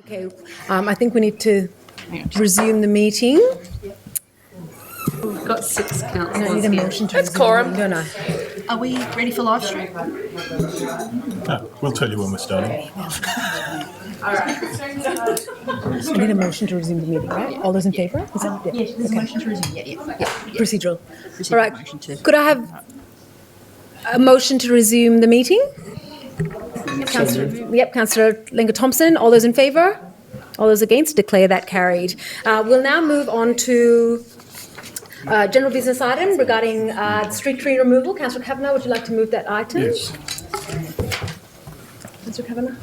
Okay, I think we need to resume the meeting. We've got 6 I councillors need a here. motion to That's resume the quorum. meeting, don't I? Are we ready for live stream? We'll tell you when we're starting. I need a motion to resume the meeting, right? All those in favour? Is it? Yes, there's a motion to resume. Yeah. Procedural. Procedural All right. motion to- Could I have a motion to resume the meeting? Councillor Linker-Thompson. All those in favour? All those against? Declare that carried. We'll now move on to general business item regarding street tree removal. Councillor Kavanagh, would you like to move that item? Yes. Councillor Kavanagh?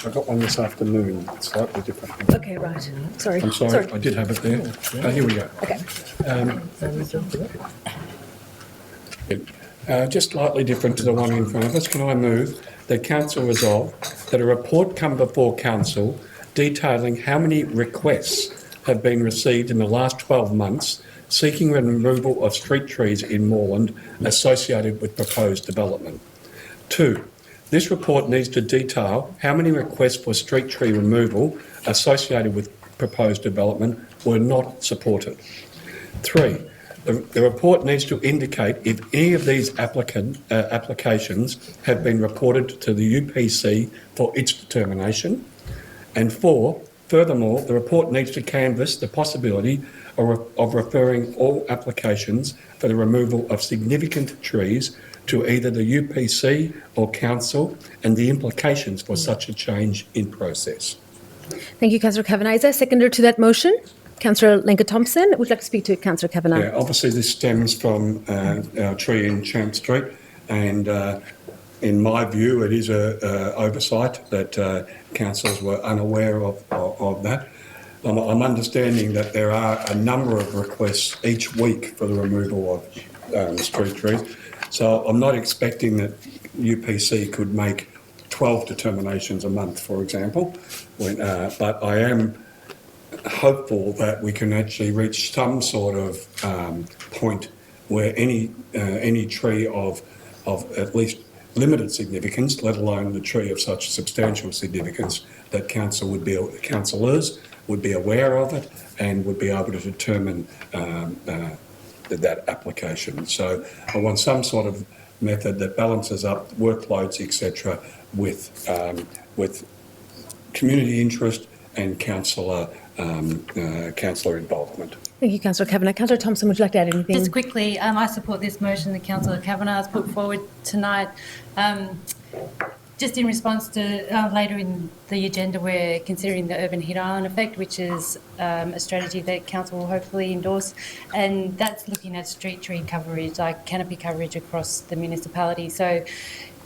I got one this afternoon, slightly different. Okay, right. Sorry. I'm sorry, I did have it there. Here we go. Okay. Just slightly different to the one in front of us. Can I move that council resolve that a report come before council detailing how many requests have been received in the last 12 months seeking the removal of street trees in Moreland associated with proposed development. 2. This report needs to detail how many requests for street tree removal associated with proposed development were not supported. 3. The report needs to indicate if any of these applications have been reported to the UPC for its determination. And 4, furthermore, the report needs to canvass the possibility of referring all applications for the removal of significant trees to either the UPC or council and the implications for such a change in process. Thank you, Councillor Kavanagh. Is there a seconder to that motion? Councillor Linker-Thompson, would you like to speak to Councillor Kavanagh? Yeah, obviously this stems from our tree in Champ Street, and in my view it is a oversight that councillors were unaware of that. I'm understanding that there are a number of requests each week for the removal of street trees, so I'm not expecting that UPC could make 12 determinations a month, for example, but I am hopeful that we can actually reach some sort of point where any tree of at least limited significance, let alone the tree of such substantial significance, that councillors would be aware of it and would be able to determine that application. So I want some sort of method that balances up workloads, etc., with community interest and councillor involvement. Thank you, Councillor Kavanagh. Councillor Thompson, would you like to add anything? Just quickly, I support this motion that Councillor Kavanagh has put forward tonight. Just in response to later in the agenda, we're considering the urban heat island effect, which is a strategy that council will hopefully endorse, and that's looking at street tree coverage, like canopy coverage across the municipality. So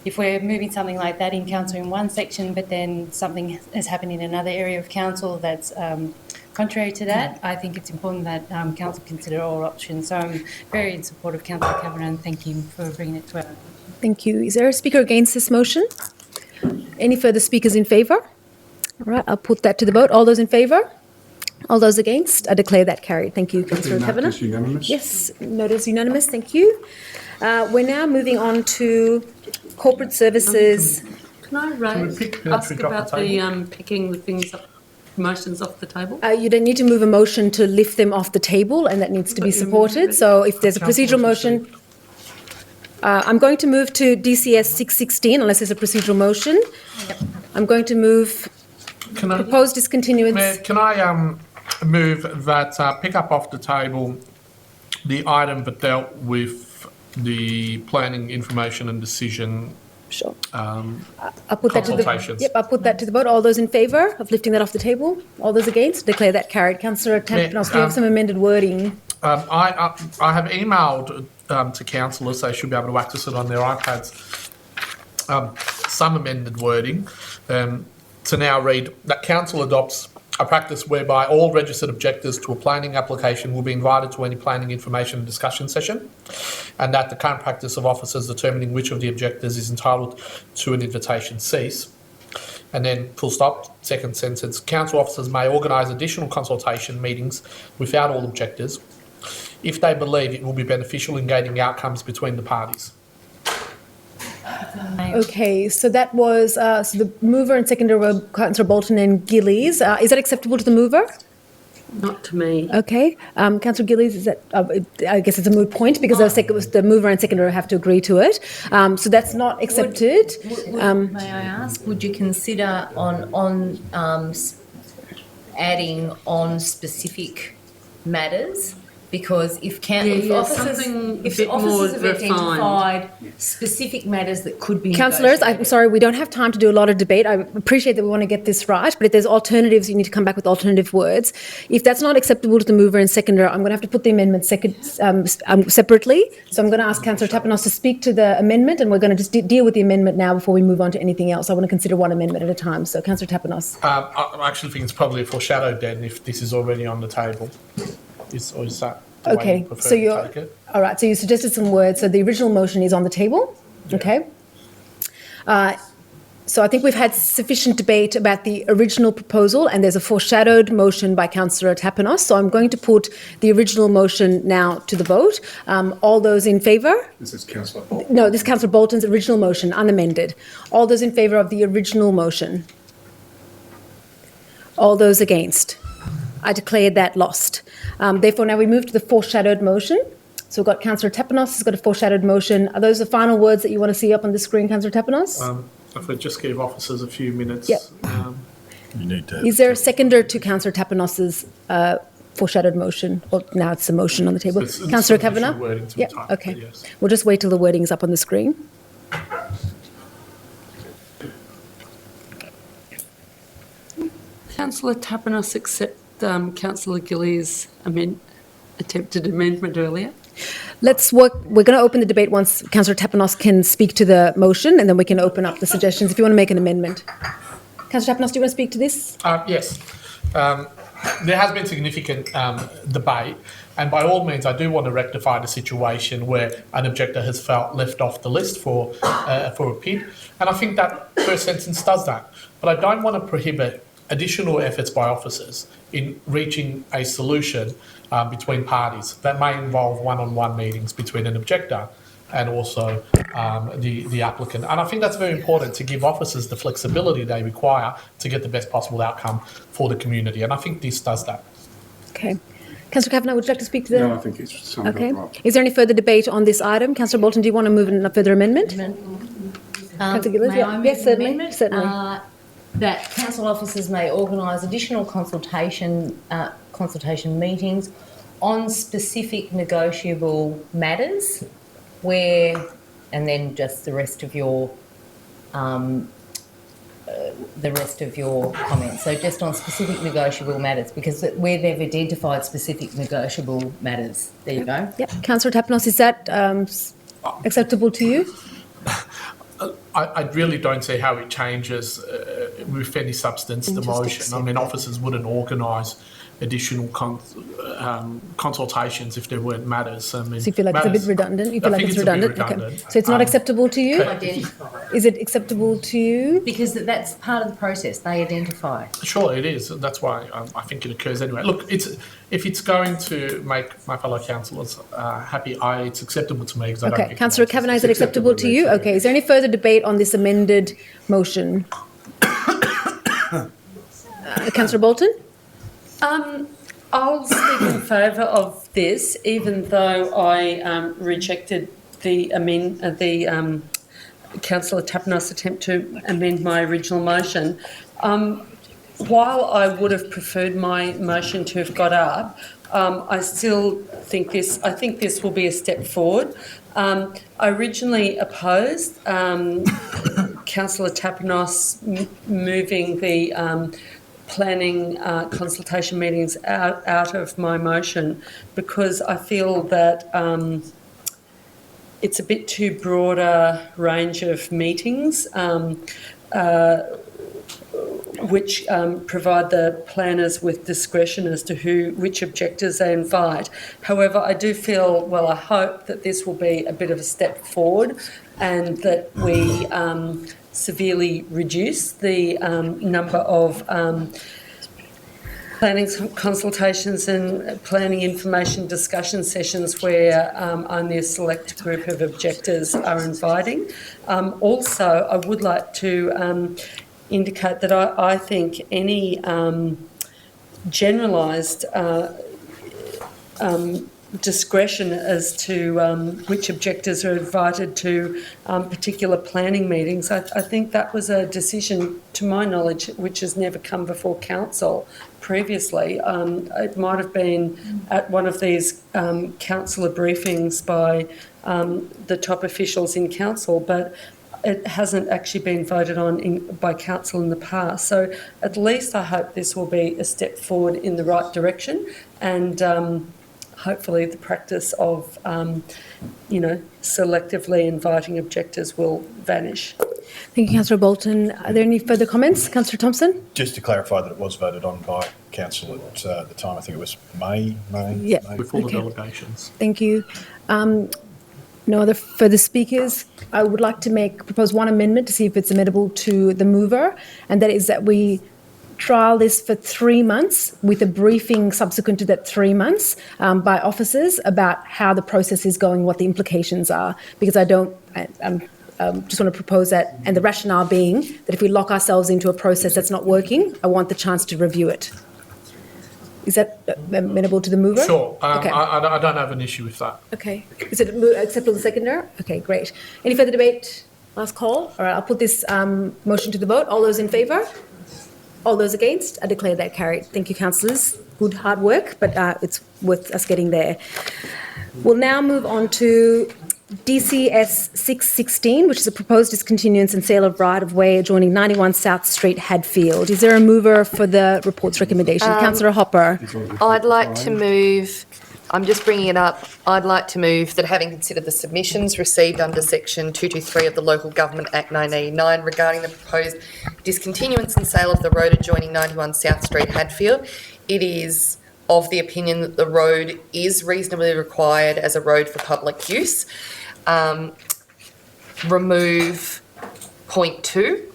if we're moving something like that in council in one section, but then something has happened in another area of council that's contrary to that, I think it's important that council consider all options. So I'm very in support of Councillor Kavanagh, and thank you for bringing it to our... Thank you. Is there a speaker against this motion? Any further speakers in favour? All right, I'll put that to the vote. All those in favour? All those against? I declare that carried. Thank you, Councillor Kavanagh. Is unanimous? Yes, noted as unanimous. Thank you. We're now moving on to corporate services. Can I ask about the picking the things up, motions off the table? You don't need to move a motion to lift them off the table, and that needs to be supported. So if there's a procedural motion, I'm going to move to DCS 616, unless there's a procedural motion. Yep. I'm going to move proposed discontinuance. Mayor, can I move that pick up off the table the item that dealt with the planning information and decision. Sure. I'll put that to the consultations. Yep, I'll put that to the vote. All those in favour of lifting that off the table? All those against? Declare that carried. Councillor Tampanos, do you have some amended wording? I have emailed to councillors, they should be able to access it on their iPads, some amended wording to now read that council adopts a practice whereby all registered objectors to a planning application will be invited to any planning information and discussion session, and that the current practice of officers determining which of the objectors is entitled to an invitation cease. And then full stop, second sentence, council officers may organise additional consultation meetings without all objectors if they believe it will be beneficial in gaining outcomes between the parties. Okay, so that was, so the mover and seconder were Councillor Bolton and Gillies. Is that acceptable to the mover? Not to me. Okay. Councillor Gillies, is that, I guess it's a moot point because the mover and seconder have to agree to it. So that's not accepted. May I ask, would you consider adding on specific matters? Because if officers have identified specific matters that could be Councillors, I'm sorry, we don't have time to do a lot of debate. I appreciate that we want to get this right, but if there's alternatives, you need to come back with alternative words. If that's not acceptable to the mover and seconder, I'm going to have to put the amendment separately. So I'm going to ask Councillor Tapanos to speak to the amendment, and we're going to just deal with the amendment now before we move on to anything else. I want to consider one amendment at a time. So Councillor Tapanos. I actually think it's probably foreshadowed then if this is already on the table. Is that the way Okay, you prefer so to take it? all right, so you suggested some words. So the original motion is on the table, okay? So I think we've had sufficient debate about the original proposal, and there's a foreshadowed motion by Councillor Tapanos. So I'm going to put the original motion now to the vote. All those in favour? This is Councillor Bolton. No, this is Councillor Bolton's original motion, unamended. All those in favour of the original motion? All those against? I declare that lost. Therefore, now we move to the foreshadowed motion. So we've got Councillor Tapanos has got a foreshadowed motion. Are those the final words that you want to see up on the screen, Councillor Tapanos? If we just give officers a few minutes. Yep. Is there a seconder to Councillor Tapanos's foreshadowed motion? Or now it's a motion on the table. It's Councillor sufficient Kavanagh? wording to be Yeah, typed, okay. yes. We'll just wait till the wording's up on the screen. Councillor Tapanos accept Councillor Gillies' attempted amendment earlier. Let's work. We're going to open the debate once Councillor Tapanos can speak to the motion, and then we can open up the suggestions if you want to make an amendment. Councillor Tapanos, do you want to speak to this? Yes. There has been significant debate, and by all means, I do want to rectify the situation where an objector has felt left off the list for a PID, and I think that first sentence does that. But I don't want to prohibit additional efforts by officers in reaching a solution between parties that may involve one-on-one meetings between an objector and also the applicant. And I think that's very important to give officers the flexibility they require to get the best possible outcome for the community. And I think this does that. Okay. Councillor Kavanagh, would you like to speak to the... No, I think it's summed Okay. up right. Is there any further debate on this item? Councillor Bolton, do you want to move in a further amendment? Councillor Gillies? May I make Yes, an certainly. amendment? Certainly. That council officers may organise additional consultation meetings on specific negotiable matters where, and then just the rest of your comments. So just on specific negotiable matters, because where they've identified specific negotiable matters. There you go. Yep. Councillor Tapanos, is that acceptable to you? I really don't see how it changes with any substance the motion. I mean, officers wouldn't organise additional consultations if there weren't matters. I mean, So you feel like it's a bit redundant? You feel like it's redundant? Okay. So it's not acceptable to you? Identify. Is it acceptable to you? Because that's part of the process. They identify. Sure, it is. That's why I think it occurs anyway. Look, if it's going to make my fellow councillors happy, it's acceptable to me because I don't Okay. think... Councillor Kavanagh, is it acceptable to you? Okay. Is there any further debate on this amended motion? Councillor Bolton? I'll speak in favour of this, even though I rejected the Councillor Tapanos' attempt to amend my original motion. While I would have preferred my motion to have got up, I still think this. I think this will be a step forward. I originally opposed Councillor Tapanos moving the planning consultation meetings out of my motion because I feel that it's a bit too broad a range of meetings which provide the planners with discretion as to which objectors they invite. However, I do feel, I hope that this will be a bit of a step forward and that we severely reduce the number of planning consultations and planning information discussion sessions where only a select group of objectors are inviting. Also, I would like to indicate that I think any generalised discretion as to which objectors are invited to particular planning meetings. I think that was a decision, to my knowledge, which has never come before council previously. It might have been at one of these councillor briefings by the top officials in council, but it hasn't actually been voted on by council in the past. So at least I hope this will be a step forward in the right direction, and hopefully the practice of, selectively inviting objectors will vanish. Thank you, Councillor Bolton. Are there any further comments? Councillor Thompson? Just to clarify that it was voted on by council at the time, I think it was May. Yeah. May. With all the Okay. delegations. Thank you. No other further speakers. I would like to propose one amendment to see if it's amenable to the mover, and that is that we trial this for 3 months with a briefing subsequent to that 3 months by officers about how the process is going, what the implications are, because I just want to propose that, and the rationale being that if we lock ourselves into a process that's not working, I want the chance to review it. Is that amenable to the mover? Sure. Okay. I don't have an issue with that. Okay. Is it acceptable to the seconder? Okay, great. Any further debate? Last call? All right, I'll put this motion to the vote. All those in favour? All those against? I declare that carried. Thank you, councillors. Good hard work, but it's worth us getting there. We'll now move on to DCS 616, which is a proposed discontinuance and sale of right-of-way adjoining 91 South Street, Hadfield. Is there a mover for the report's recommendation? Councillor Hopper. I'd like to move, I'm just bringing it up, I'd like to move that having considered the submissions received under section 223 of the Local Government Act 1989 regarding the proposed discontinuance and sale of the road adjoining 91 South Street, Hadfield, it is of the opinion that the road is reasonably required as a road for public use. Remove point 2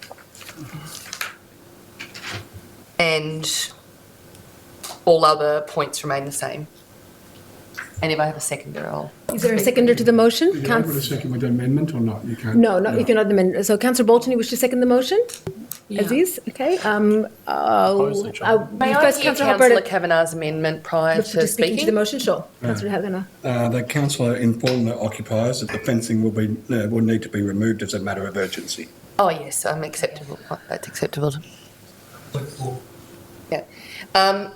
and all other points remain the same. And if I have a seconder, I'll... Is there a seconder to the motion? Are you able to second with the amendment or not? You can't. No, not if you're not the amendment. So, Councillor Bolton, you wish to second the motion? As is? Okay. May I first, hear Councillor Hopper, Councillor Kavanagh's amendment prior to to speaking to speaking? the motion? Sure. Councillor Kavanagh. The councillor informed the occupiers that the fencing will need to be removed as a matter of urgency. Oh, yes, acceptable. That's acceptable. Yeah.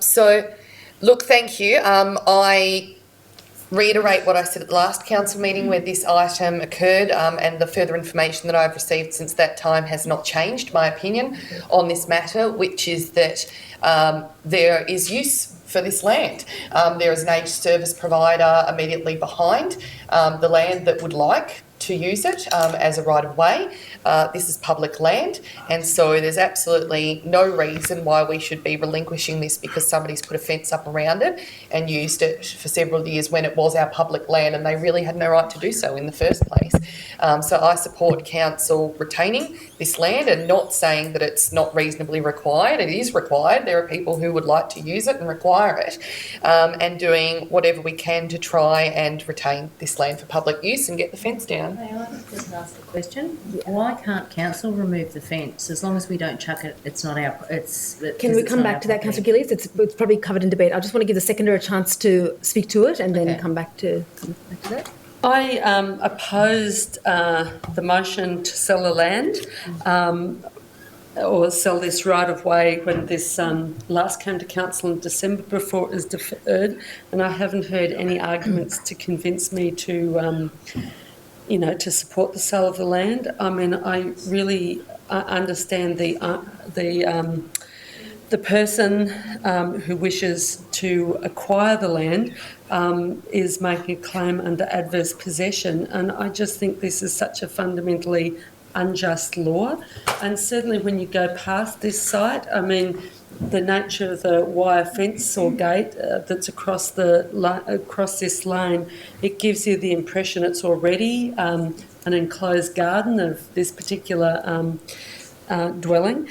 So, look, thank you. I reiterate what I said at the last council meeting where this item occurred, and the further information that I've received since that time has not changed my opinion on this matter, which is that there is use for this land. There is an aged service provider immediately behind the land that would like to use it as a right-of-way. This is public land, and so there's absolutely no reason why we should be relinquishing this because somebody's put a fence up around it and used it for several years when it was our public land and they really had no right to do so in the first place. So I support council retaining this land and not saying that it's not reasonably required. It is required. There are people who would like to use it and require it, and doing whatever we can to try and retain this land for public use and get the fence down. May I just ask a question? Why can't council remove the fence? As long as we don't chuck it, it's not our... Can we come back to that, Councillor Gillies? It's probably covered in debate. I just want to give the seconder a chance to speak to it and then come back to that. I opposed the motion to sell the land or sell this right-of-way when this last came to council in December before it was deferred, and I haven't heard any arguments to convince me to to support the sale of the land. I mean, I really understand the person who wishes to acquire the land is making a claim under adverse possession, and I just think this is such a fundamentally unjust law. And certainly when you go past this site, I mean, the nature of the wire fence or gate that's across this lane, it gives you the impression it's already an enclosed garden of this particular dwelling.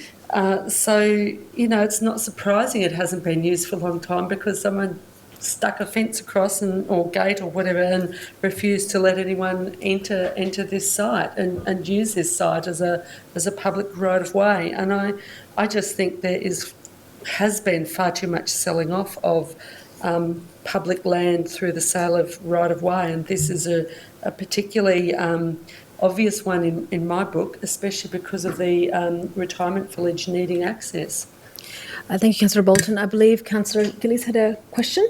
So, you know, it's not surprising it hasn't been used for a long time because someone stuck a fence across or gate or whatever and refused to let anyone enter this site and use this site as a public right of way. And I just think there has been far too much selling off of public land through the sale of right of way, and this is a particularly obvious one in my book, especially because of the retirement village needing access. Thank you, Councillor Bolton. I believe Councillor Gillies had a question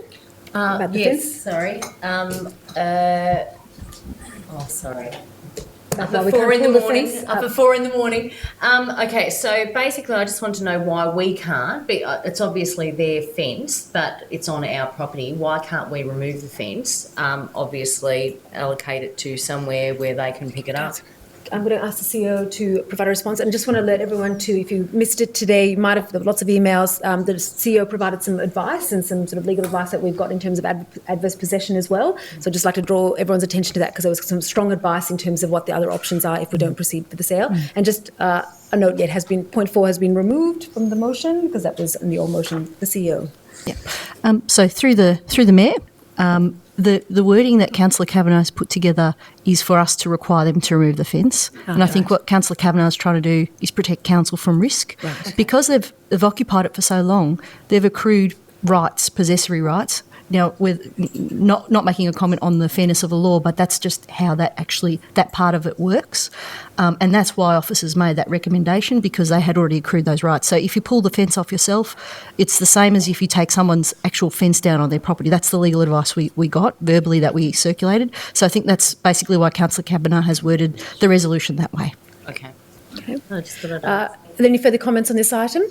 about the Yes, fence. sorry. Sorry. Up While at we 4 in the can't pull the morning. fence Up up. at 4 in the morning. Okay, so basically, I just want to know why we can't. It's obviously their fence, but it's on our property. Why can't we remove the fence? Obviously, allocate it to somewhere where they can pick it up. I'm going to ask the CEO to provide a response, and just want to let everyone to, if you missed it today, you might have there were lots of emails. The CEO provided some advice and some sort of legal advice that we've got in terms of adverse possession as well. So I'd just like to draw everyone's attention to that because there was some strong advice in terms of what the other options are if we don't proceed with the sale. And just a note, point 4 has been removed from the motion because that was in the old motion. The CEO. So through the Mayor, the wording that Councillor Kavanagh has put together is for us to require them to remove the fence. And I think what Councillor Kavanagh is trying to do is protect council from risk. Right. Because they've occupied it for so long, they've accrued rights, possessory rights. Now, with not making a comment on the fairness of the law, but that's just how that part of it works. And that's why officers made that recommendation, because they had already accrued those rights. So if you pull the fence off yourself, it's the same as if you take someone's actual fence down on their property. That's the legal advice we got verbally that we circulated. So I think that's basically why Councillor Kavanagh has worded the resolution that way. Okay. Okay. I just thought I'd Are there any further comments on this item?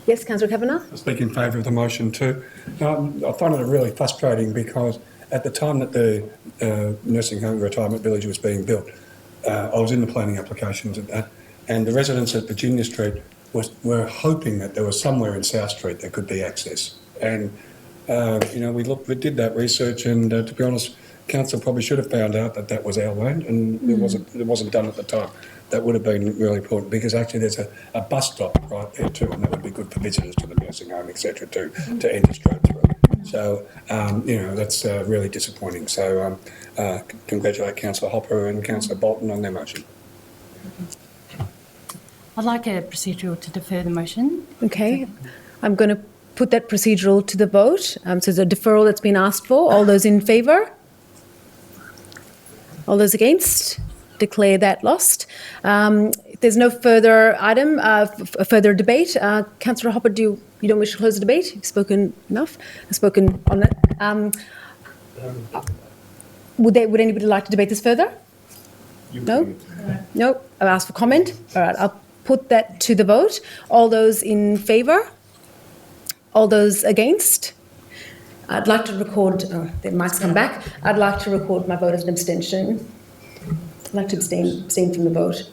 Yes, Councillor Kavanagh. I speak in favour of the motion too. I find it really frustrating because at the time that the nursing home retirement village was being built, I was in the planning applications at that, and the residents at Virginia Street were hoping that there was somewhere in South Street there could be access. And we did that research, and to be honest, council probably should have found out that was our land, and it wasn't done at the time. That would have been really important because actually there's a bus stop right there too, and that would be good for visitors to the nursing home, etc. too, to enter straight through. So, that's really disappointing. So, congratulate Councillor Hopper and Councillor Bolton on their motion. I'd like a procedural to defer the motion. Okay. I'm going to put that procedural to the vote. So there's a deferral that's been asked for. All those in favour? All those against? Declare that lost. If there's no further item, further debate, Councillor Hopper, you don't wish to close the debate? You've spoken enough. I've spoken on that. Would anybody like to debate this further? No? No? I've asked for comment. All right, I'll put that to the vote. All those in favour? All those against? I'd like to record, the mic's come back. I'd like to record my vote as an abstention. I'd like to abstain from the vote.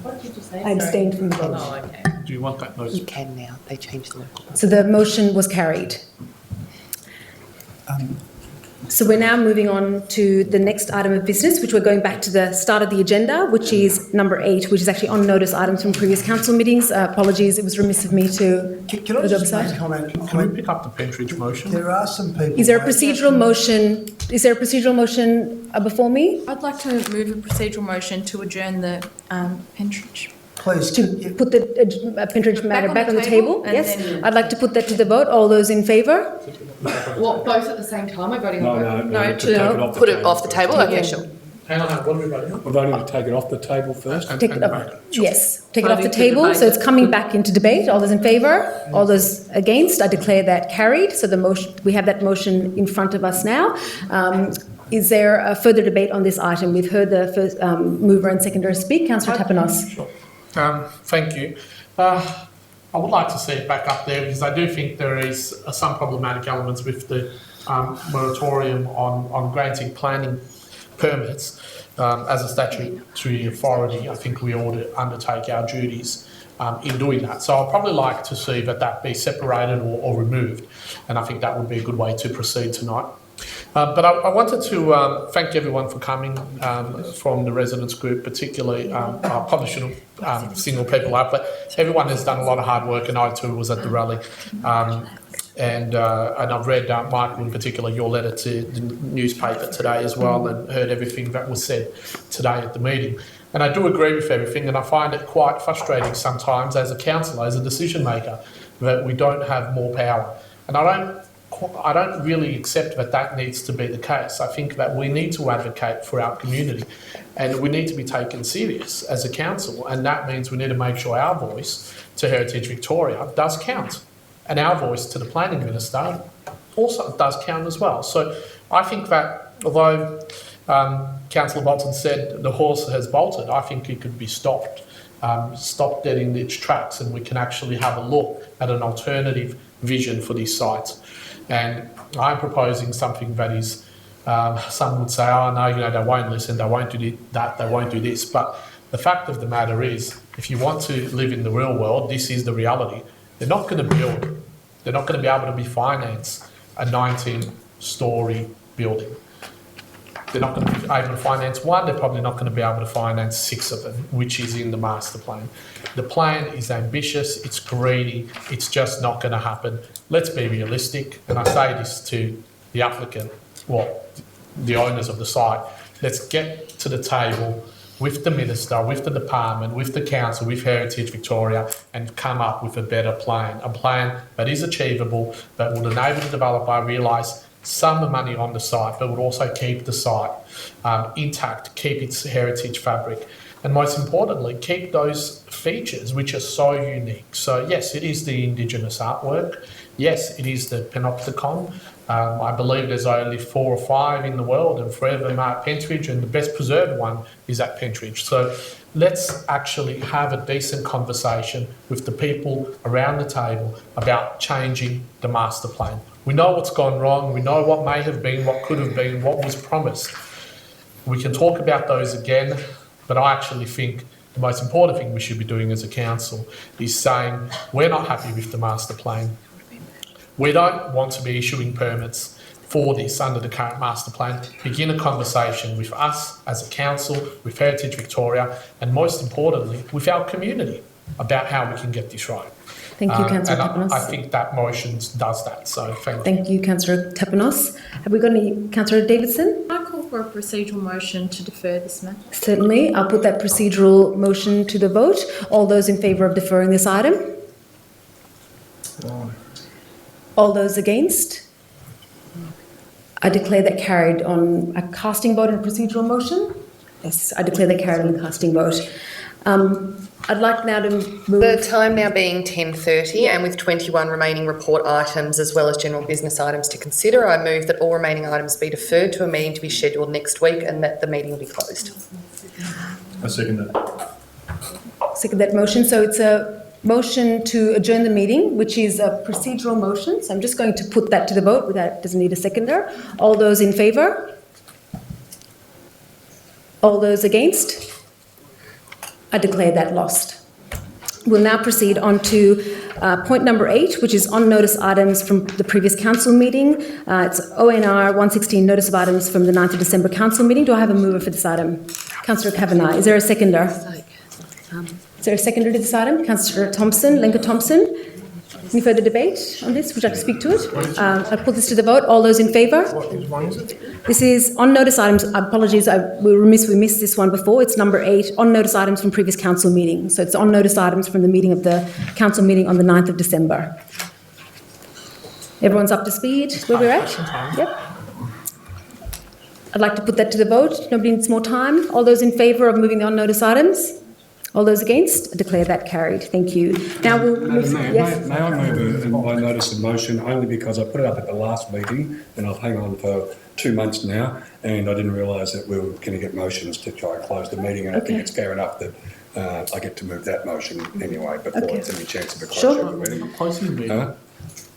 What did you say? I abstained from the vote. Oh, okay. Do you want that notice? You can now. They changed the local. So the motion was carried. So we're now moving on to the next item of business, which we're going back to the start of the agenda, which is number 8, which is actually on notice items from previous council meetings. Apologies, it was remiss of me to Can I just make a comment? Can we pick up the Pentridge motion? There are some people. Is there a procedural motion? Is there a procedural motion before me I'd like to move a procedural motion to adjourn the Pentridge. Please. to put the Pentridge matter back on the table? and Yes, then- I'd like to put that to the vote. All those in favour? What, both at the same time or voting on both? No, to take it off the Put it table off the table? Okay, sure. Hang on, what are we voting on? We're voting to take it off the table first. And Take it debate. off. Yes, take it off the Voting to table. debate So it's it. coming back into debate. All those in favour? All those against? I declare that carried. So the motion, we have that motion in front of us now. Is there a further debate on this item? We've heard the first mover and seconder speak. Councillor Tapanos. Sure. Thank you. I would like to see it back up there because I do think there is some problematic elements with the moratorium on granting planning permits. As a statutory authority, I think we ought to undertake our duties in doing that. So I'd probably like to see that be separated or removed, and I think that would be a good way to proceed tonight. But I wanted to thank everyone for coming from the residents group, particularly. I probably shouldn't single people out, but everyone has done a lot of hard work, and I too was at the rally. And I've read, Michael in particular, your letter to the newspaper today as well, and heard everything that was said today at the meeting. And I do agree with everything, and I find it quite frustrating sometimes as a councillor, as a decision maker, that we don't have more power. And I don't really accept that that needs to be the case. I think that we need to advocate for our community, and we need to be taken serious as a council, and that means we need to make sure our voice to Heritage Victoria does count, and our voice to the planning minister also does count as well. So I think that although Councillor Bolton said the horse has bolted, I think it could be stopped dead in its tracks, and we can actually have a look at an alternative vision for these sites. And I'm proposing something that is, some would say, oh no, they won't listen, they won't do that, they won't do this. But the fact of the matter is, if you want to live in the real world, this is the reality. They're not going to build, they're not going to be able to finance a 19-storey building. They're not going to be able to finance one, they're probably not going to be able to finance 6 of them, which is in the master plan. The plan is ambitious, it's greedy, it's just not going to happen. Let's be realistic, and I say this to the applicant, the owners of the site. Let's get to the table with the minister, with the department, with the council, with Heritage Victoria, and come up with a better plan. A plan that is achievable, that will enable the developer realise some money on the site, but would also keep the site intact, keep its heritage fabric, and most importantly, keep those features which are so unique. So yes, it is the Indigenous artwork. Yes, it is the Panopticon. I believe there's only 4 or 5 in the world, and forever marked Pentridge, and the best preserved one is at Pentridge. So let's actually have a decent conversation with the people around the table about changing the master plan. We know what's gone wrong, we know what may have been, what could have been, what was promised. We can talk about those again, but I actually think the most important thing we should be doing as a council is saying we're not happy with the master plan. We don't want to be issuing permits for this under the current master plan. Begin a conversation with us as a council, with Heritage Victoria, and most importantly, with our community about how we can get this right. Thank you, Councillor Tapanos. I think that motion does that, so thank you. Thank you, Councillor Tapanos. Have we got any, Councillor Davidson? I call for a procedural motion to defer this matter. Certainly. I'll put that procedural motion to the vote. All those in favour of deferring this item? All those against? I declare that carried on a casting vote and a procedural motion. Yes, I declare that carried on a casting vote. I'd like now to move... The time now being 10:30, and with 21 remaining report items as well as general business items to consider, I move that all remaining items be deferred to a meeting to be scheduled next week, and that the meeting be closed. I second that. Second that motion. So it's a motion to adjourn the meeting, which is a procedural motion. So I'm just going to put that to the vote. That doesn't need a seconder. All those in favour? All those against? I declare that lost. We'll now proceed on to point number 8, which is on notice items from the previous council meeting. It's ONR 116 notice of items from the 9th of December council meeting. Do I have a mover for this item? Councillor Kavanagh. Is there a seconder? Is there a seconder to this item? Councillor Thompson, Lenka Thompson. Any further debate on this? Would you like to speak to it? I'll put this to the vote. All those in favour? What one is it? This is on notice items. Apologies, we missed this one before. It's number 8, on notice items from previous council meeting. So it's on notice items from the meeting of the council meeting on the 9th of December. Everyone's up to speed where we're at? Yep. I'd like to put that to the vote. Nobody needs more time. All those in favour of moving the on notice items? All those against? I declare that carried. Thank you. Now we'll move... Yes. May I move my notice of motion only because I put it up at the last meeting and I've hung on for 2 months now, and I didn't realise that we were going to get motions to try and close the meeting, and I think it's fair enough that I get to move that motion anyway before there's any chance of a closure of the meeting. Closing the meeting.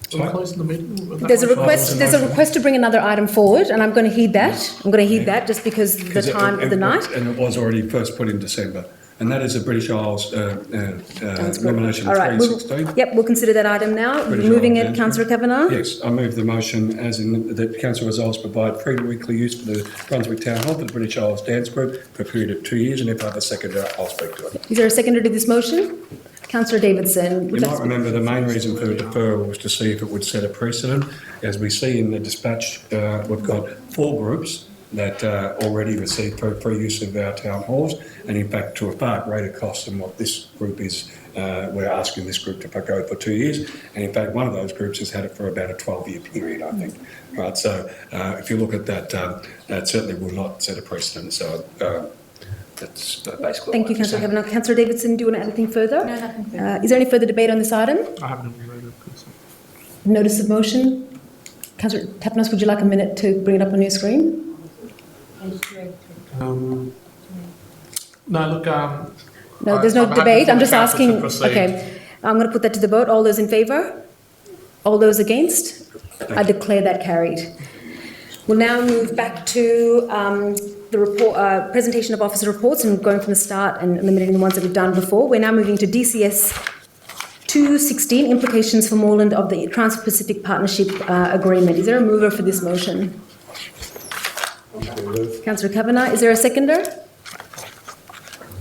Closing the meeting. There's a request to bring another item forward, and I'm going to heed that. I'm going to heed that just because the time of the night. And it was already first put in December. and that is the British Isles nomination All right. 316. We'll consider that item now. British Moving Isles it, dance Councillor group. Kavanagh. Yes, I move the motion as in that council resolves provide free weekly use for the Brunswick Town Hall for the British Isles Dance Group for a period of 2 years, and if I have a seconder, I'll speak to it. Is there a seconder to this motion? Councillor Davidson. You might remember the main reason for the deferral was to see if it would set a precedent. As we see in the dispatch, we've got 4 groups that already receive free use of our town halls, and in fact to a far greater cost than what this group is. We're asking this group to go for 2 years, and in fact one of those groups has had it for about a 12-year period, I think. Right, so if you look at that, that certainly will not set a precedent. So that's basically. Thank you, Councillor Kavanagh. Councillor Davidson, do you want to add anything further? No, nothing further. Is there any further debate on this item? I haven't even read it. Notice of motion. Councillor Tapanos, would you like a minute to bring it up on your screen? No, look. No, there's no I'm happy debate. for I'm the just council to asking. proceed. Okay, I'm going to put that to the vote. All those in favour? All those against? I declare that carried. We'll now move back to the report, presentation of officer reports, and going from the start and eliminating the ones that we've done before. We're now moving to DCS 216, implications for Moreland of the Trans-Pacific Partnership Agreement. Is there a mover for this motion? Councillor Kavanagh. Is there a seconder?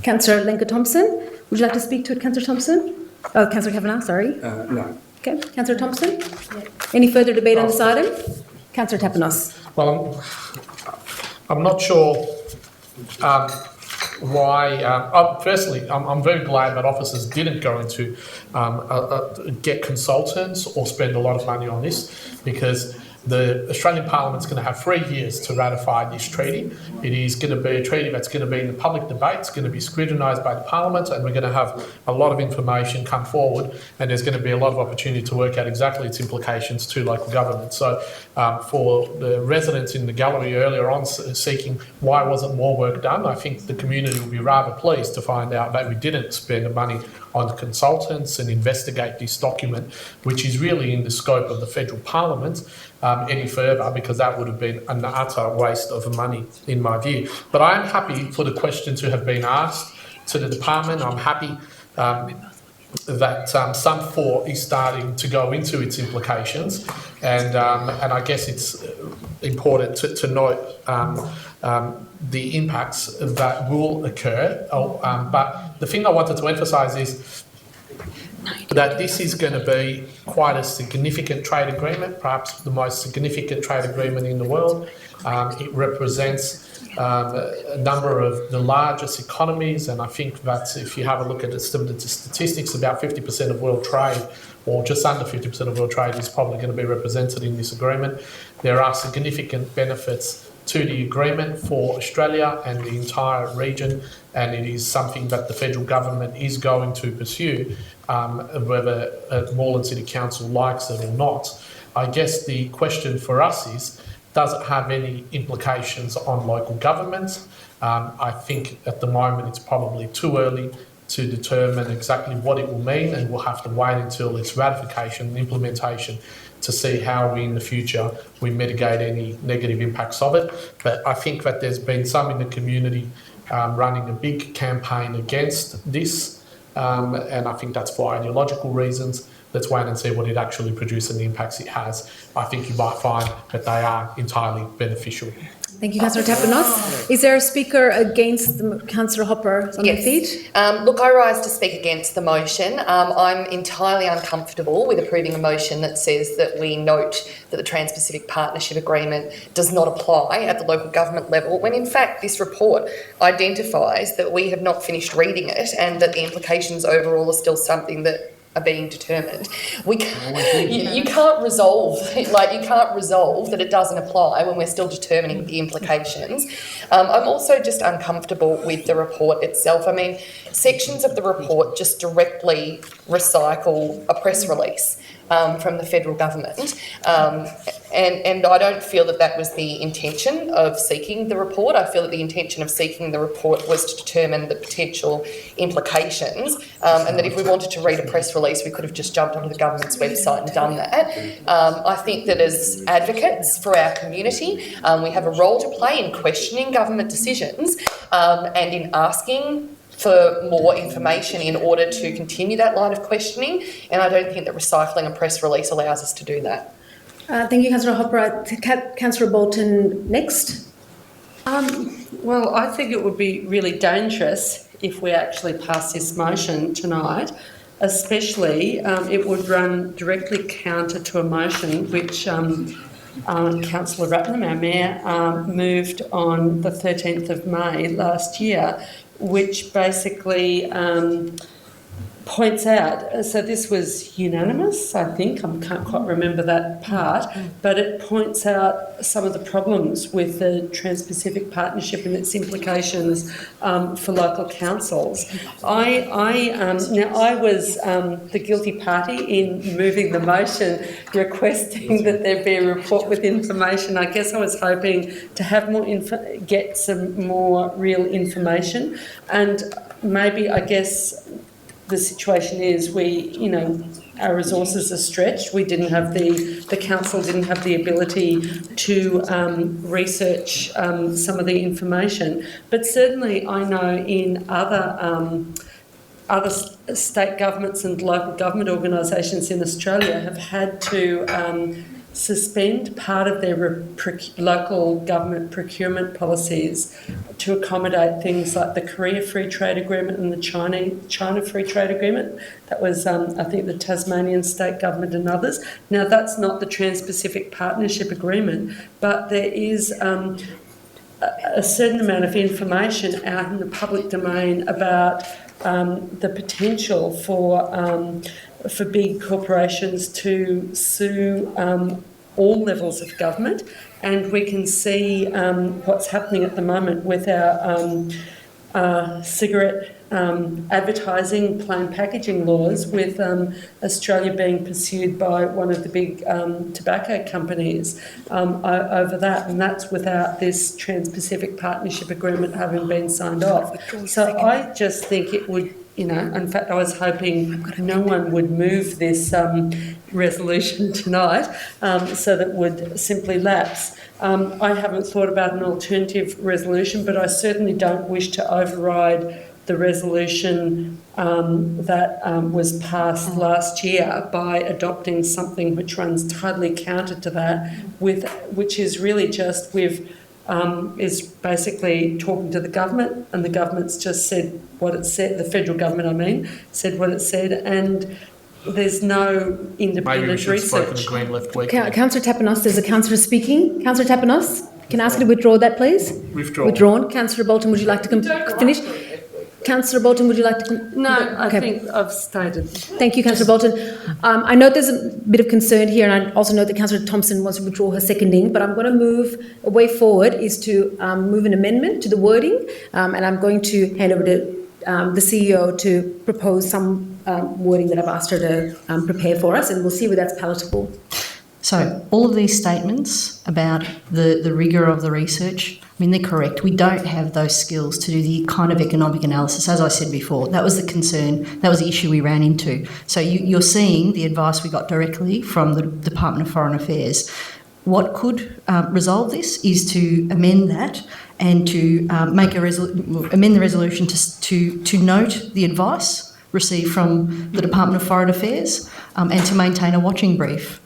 Councillor Lenker-Thompson. Would you like to speak to it, Councillor Thompson? Oh, Councillor Kavanagh, sorry. No. Okay, Councillor Thompson. Any further debate on this item? Councillor Tapanos. Well, I'm not sure why. Firstly, I'm very glad that officers didn't go into get consultants or spend a lot of money on this, because the Australian Parliament's going to have 3 years to ratify this treaty. It is going to be a treaty that's going to be in the public debate. It's going to be scrutinised by the Parliament, and we're going to have a lot of information come forward, and there's going to be a lot of opportunity to work out exactly its implications to local government. So for the residents in the gallery earlier on seeking why wasn't more work done, I think the community will be rather pleased to find out that we didn't spend the money on consultants and investigate this document, which is really in the scope of the federal parliament, any further, because that would have been an utter waste of money, in my view. But I am happy for the question to have been asked to the department. I'm happy that some thought is starting to go into its implications, and I guess it's important to note the impacts that will occur. But the thing I wanted to emphasise is that this is going to be quite a significant trade agreement, perhaps the most significant trade agreement in the world. It represents a number of the largest economies, and I think that if you have a look at some of the statistics, about 50% of world trade, or just under 50% of world trade, is probably going to be represented in this agreement. There are significant benefits to the agreement for Australia and the entire region, and it is something that the federal government is going to pursue, whether Moreland City Council likes it or not. I guess the question for us is, does it have any implications on local governments? I think at the moment it's probably too early to determine exactly what it will mean, and we'll have to wait until its ratification and implementation to see how we in the future we mitigate any negative impacts of it. But I think that there's been some in the community running a big campaign against this, and I think that's for ideological reasons. Let's wait and see what it actually produces and the impacts it has. I think you might find that they are entirely beneficial. Thank you, Councillor Tapanos. Is there a speaker against Councillor Hopper on the feed? Look, I rise to speak against the motion. I'm entirely uncomfortable with approving a motion that says that we note that the Trans-Pacific Partnership Agreement does not apply at the local government level, when in fact this report identifies that we have not finished reading it and that the implications overall are still something that are being determined. You can't resolve that it doesn't apply when we're still determining the implications. I'm also just uncomfortable with the report itself. I mean, sections of the report just directly recycle a press release from the federal government, and I don't feel that that was the intention of seeking the report. I feel that the intention of seeking the report was to determine the potential implications, and that if we wanted to read a press release, we could have just jumped onto the government's website and done that. I think that as advocates for our community, we have a role to play in questioning government decisions and in asking for more information in order to continue that line of questioning, and I don't think that recycling a press release allows us to do that. Thank you, Councillor Hopper. Councillor Bolton next. Well, I think it would be really dangerous if we actually pass this motion tonight, especially it would run directly counter to a motion which Councillor Ratnam, our Mayor, moved on the 13th of May last year, which basically points out, so this was unanimous, I think, I can't quite remember that part, but it points out some of the problems with the Trans-Pacific Partnership and its implications for local councils. Now I was the guilty party in moving the motion requesting that there be a report with information. I guess I was hoping to have more get some more real information, and maybe, I guess, the situation is our resources are stretched. We didn't have the council didn't have the ability to research some of the information. But certainly I know in other state governments and local government organisations in Australia have had to suspend part of their local government procurement policies to accommodate things like the Korea Free Trade Agreement and the China Free Trade Agreement. That was, I think, the Tasmanian state government and others. Now, that's not the Trans-Pacific Partnership Agreement, but there is a certain amount of information out in the public domain about the potential for big corporations to sue all levels of government, and we can see what's happening at the moment with our cigarette advertising, plain packaging laws, with Australia being pursued by one of the big tobacco companies over that, and that's without this Trans-Pacific Partnership Agreement having been signed off. So I just think it would, in fact, I was hoping no one would move this resolution tonight so that would simply lapse. I haven't thought about an alternative resolution, but I certainly don't wish to override the resolution that was passed last year by adopting something which runs totally counter to that, which is really just is basically talking to the government, and the government's just said what it said, the federal government, said what it said, and there's no independent Maybe we should have spoken research. to Green left week. Councillor Tapanos, there's a councillor speaking. Councillor Tapanos, can I ask you to withdraw that, please? Withdrawn. Councillor Bolton, would you like to finish? Councillor Bolton, would you like to... No, I think I've stated. Thank you, Councillor Bolton. I note there's a bit of concern here, and I also note that Councillor Thompson wants to withdraw her seconding, but I'm going to move, a way forward is to move an amendment to the wording, and I'm going to hand over to the CEO to propose some wording that I've asked her to prepare for us, and we'll see whether that's palatable. So all of these statements about the rigour of the research, they're correct. We don't have those skills to do the kind of economic analysis, as I said before. That was the concern, that was the issue we ran into. So you're seeing the advice we got directly from the Department of Foreign Affairs. What could resolve this is to amend that and to amend the resolution to note the advice received from the Department of Foreign Affairs and to maintain a watching brief.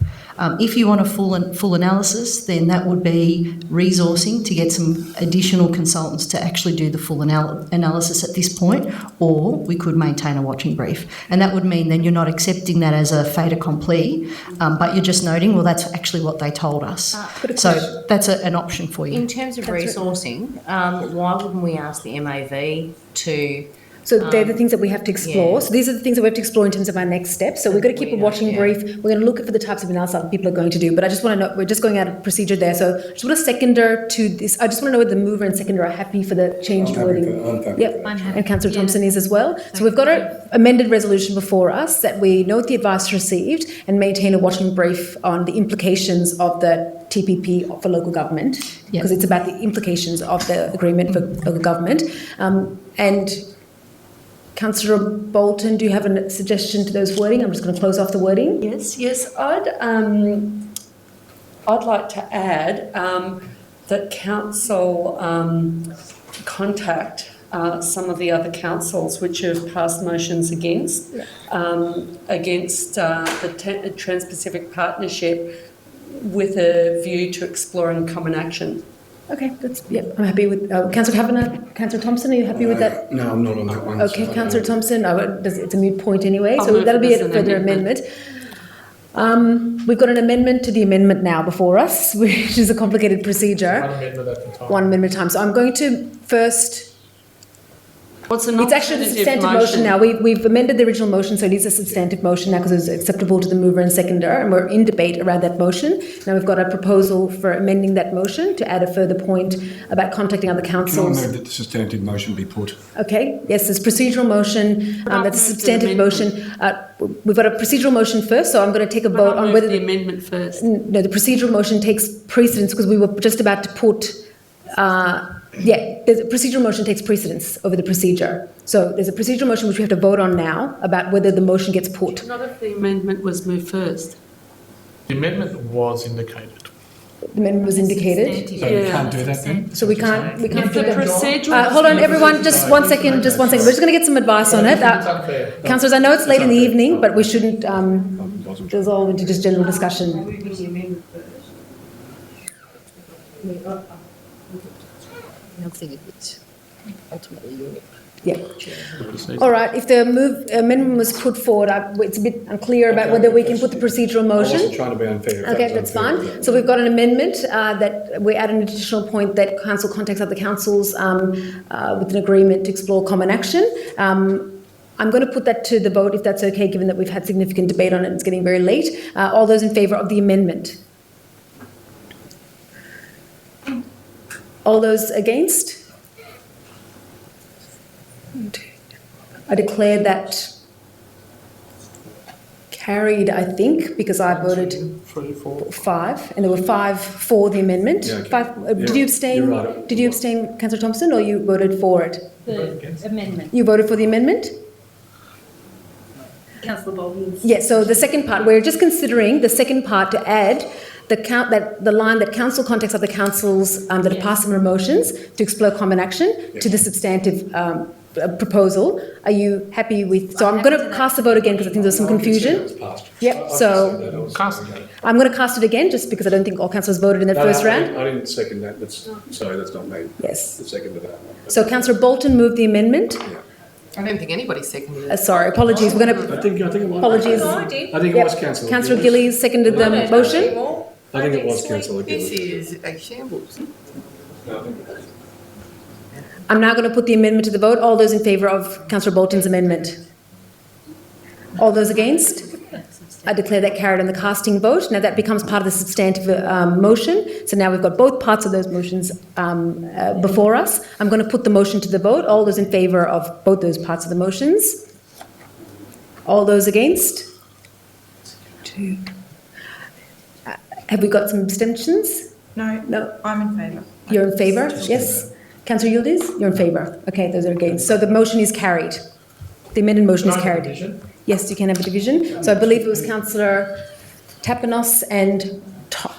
If you want a full analysis, then that would be resourcing to get some additional consultants to actually do the full analysis at this point, or we could maintain a watching brief. And that would mean then you're not accepting that as a fait accompli, but you're just noting, well, that's actually what they told us. So that's an option for you. In terms of resourcing, why wouldn't we ask the MAV to... So they're the things that we have to explore. Yeah. So these are the things that we have to explore in terms of our next steps. So we're going to keep a watching brief. We're going to look for the types of analysis that people are going to do. But I just want to know, we're just going out of procedure there. So I just want a seconder to this. I just want to know whether the mover and seconder are happy for the changed wording. Yep. And Councillor Thompson is as well. So we've got an amended resolution before us that we note the advice received and maintain a watching brief on the implications of the TPP for local government, because it's about the implications of the agreement for local government. And Councillor Bolton, do you have a suggestion to those wording? I'm just going to close off the wording. Yes. I'd like to add that council contact some of the other councils which have passed motions against the Trans-Pacific Partnership with a view to exploring common action. Okay, I'm happy with, Councillor Kavanagh, Councillor Thompson, are you happy with that? No, I'm not on that one. Okay, Councillor Thompson, it's a moot point anyway, I'll so move that'll it be as a an further amendment. We've got an amendment to the amendment now before us, which is a complicated procedure. One amendment at a time. One amendment at a time. So I'm going to first. What's an It's actually a substantive motion now. We've amended the original motion, so it is a substantive motion now because it's acceptable to the mover and seconder, and we're in debate around that motion. Now we've got a proposal for amending that motion to add a further point about contacting other Can I councils. move that the substantive motion be put? Okay, yes, there's procedural motion, that's a substantive motion. We've got a procedural motion first, so I'm going to take a vote on whether the amendment first. No, the procedural motion takes precedence because we were just about to put. The procedural motion takes precedence over the procedure. So there's a procedural motion which we have to vote on now about whether the motion gets put. Not if the amendment was moved first. The amendment was indicated. The amendment was indicated. So you can't do that then? So we can't do that. Procedural. Hold on, everyone, just one second. We're just going to get some advice on it. It's unfair. Councillors, I know it's late in the evening, but we shouldn't dissolve into just general discussion. Yeah. All right. If the amendment was put forward, it's a bit unclear about whether we can put the procedural I motion. wasn't trying to be unfair. Okay, that's fine. So we've got an amendment that we add an additional point that council contacts other councils with an agreement to explore common action. I'm going to put that to the vote if that's okay, given that we've had significant debate on it and it's getting very late. All those in favour of the amendment? All those against? I declare that carried, I think, because I voted 3, 4. 5, and there were 5 for the amendment. Yeah, okay. 5. Did you abstain? You're right. Did you abstain, Councillor Thompson, or you voted for it? The amendment. You voted for the amendment? Councillor Bolton's. Yes. So the second part, we're just considering the second part to add the line that council contacts other councils that have passed similar motions to explore common action to the substantive proposal. Are you happy with? So I'm going to cast the vote again because I think there's some confusion. Yep. So I'm going to cast it again just because I don't think all councillors voted in that first round. I didn't second that. Sorry, that's not me. Yes. The second to that. So Councillor Bolton moved the amendment. I don't think anybody seconded it. Sorry, apologies. We're going to. I think it was. Apologies. I think it was Councillor. Councillor Gillies seconded the motion. I think it was Councillor This Gillies. is a shambles. I'm now going to put the amendment to the vote. All those in favour of Councillor Bolton's amendment? All those against? I declare that carried on the casting vote. Now that becomes part of the substantive motion. So now we've got both parts of those motions before us. I'm going to put the motion to the vote. All those in favour of both those parts of the motions? All those against? 2. Have we got some abstentions? No. No. I'm in favour. You're in favour? Yes. Councillor Yildiz? You're in favour. Okay, those are against. So the motion is carried. The amended motion is carried. Yes, you can have a division. So I believe it was Councillor Tapanos and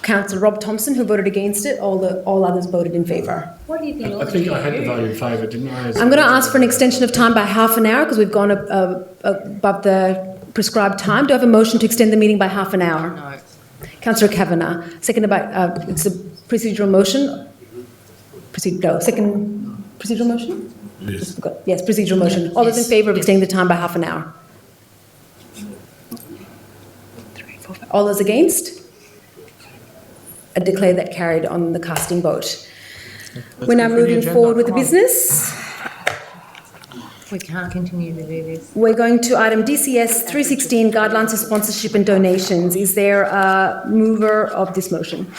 Councillor Rob Thompson who voted against it. All others voted in favour. What do you think? I think I had to vote in favour, didn't I? I'm going to ask for an extension of time by half an hour because we've gone above the prescribed time. Do I have a motion to extend the meeting by half an hour? No. Councillor Kavanagh. Seconded by, it's a procedural motion. Second procedural motion? Yes. Yes, procedural motion. All those in favour of extending the time by half an hour? 3, 4, 5. All those against? I declare that carried on the casting vote. We're now moving forward with the business. We can't continue to do this. We're going to item DCS 316, Guidelines of Sponsorship and Donations. Is there a mover of this motion?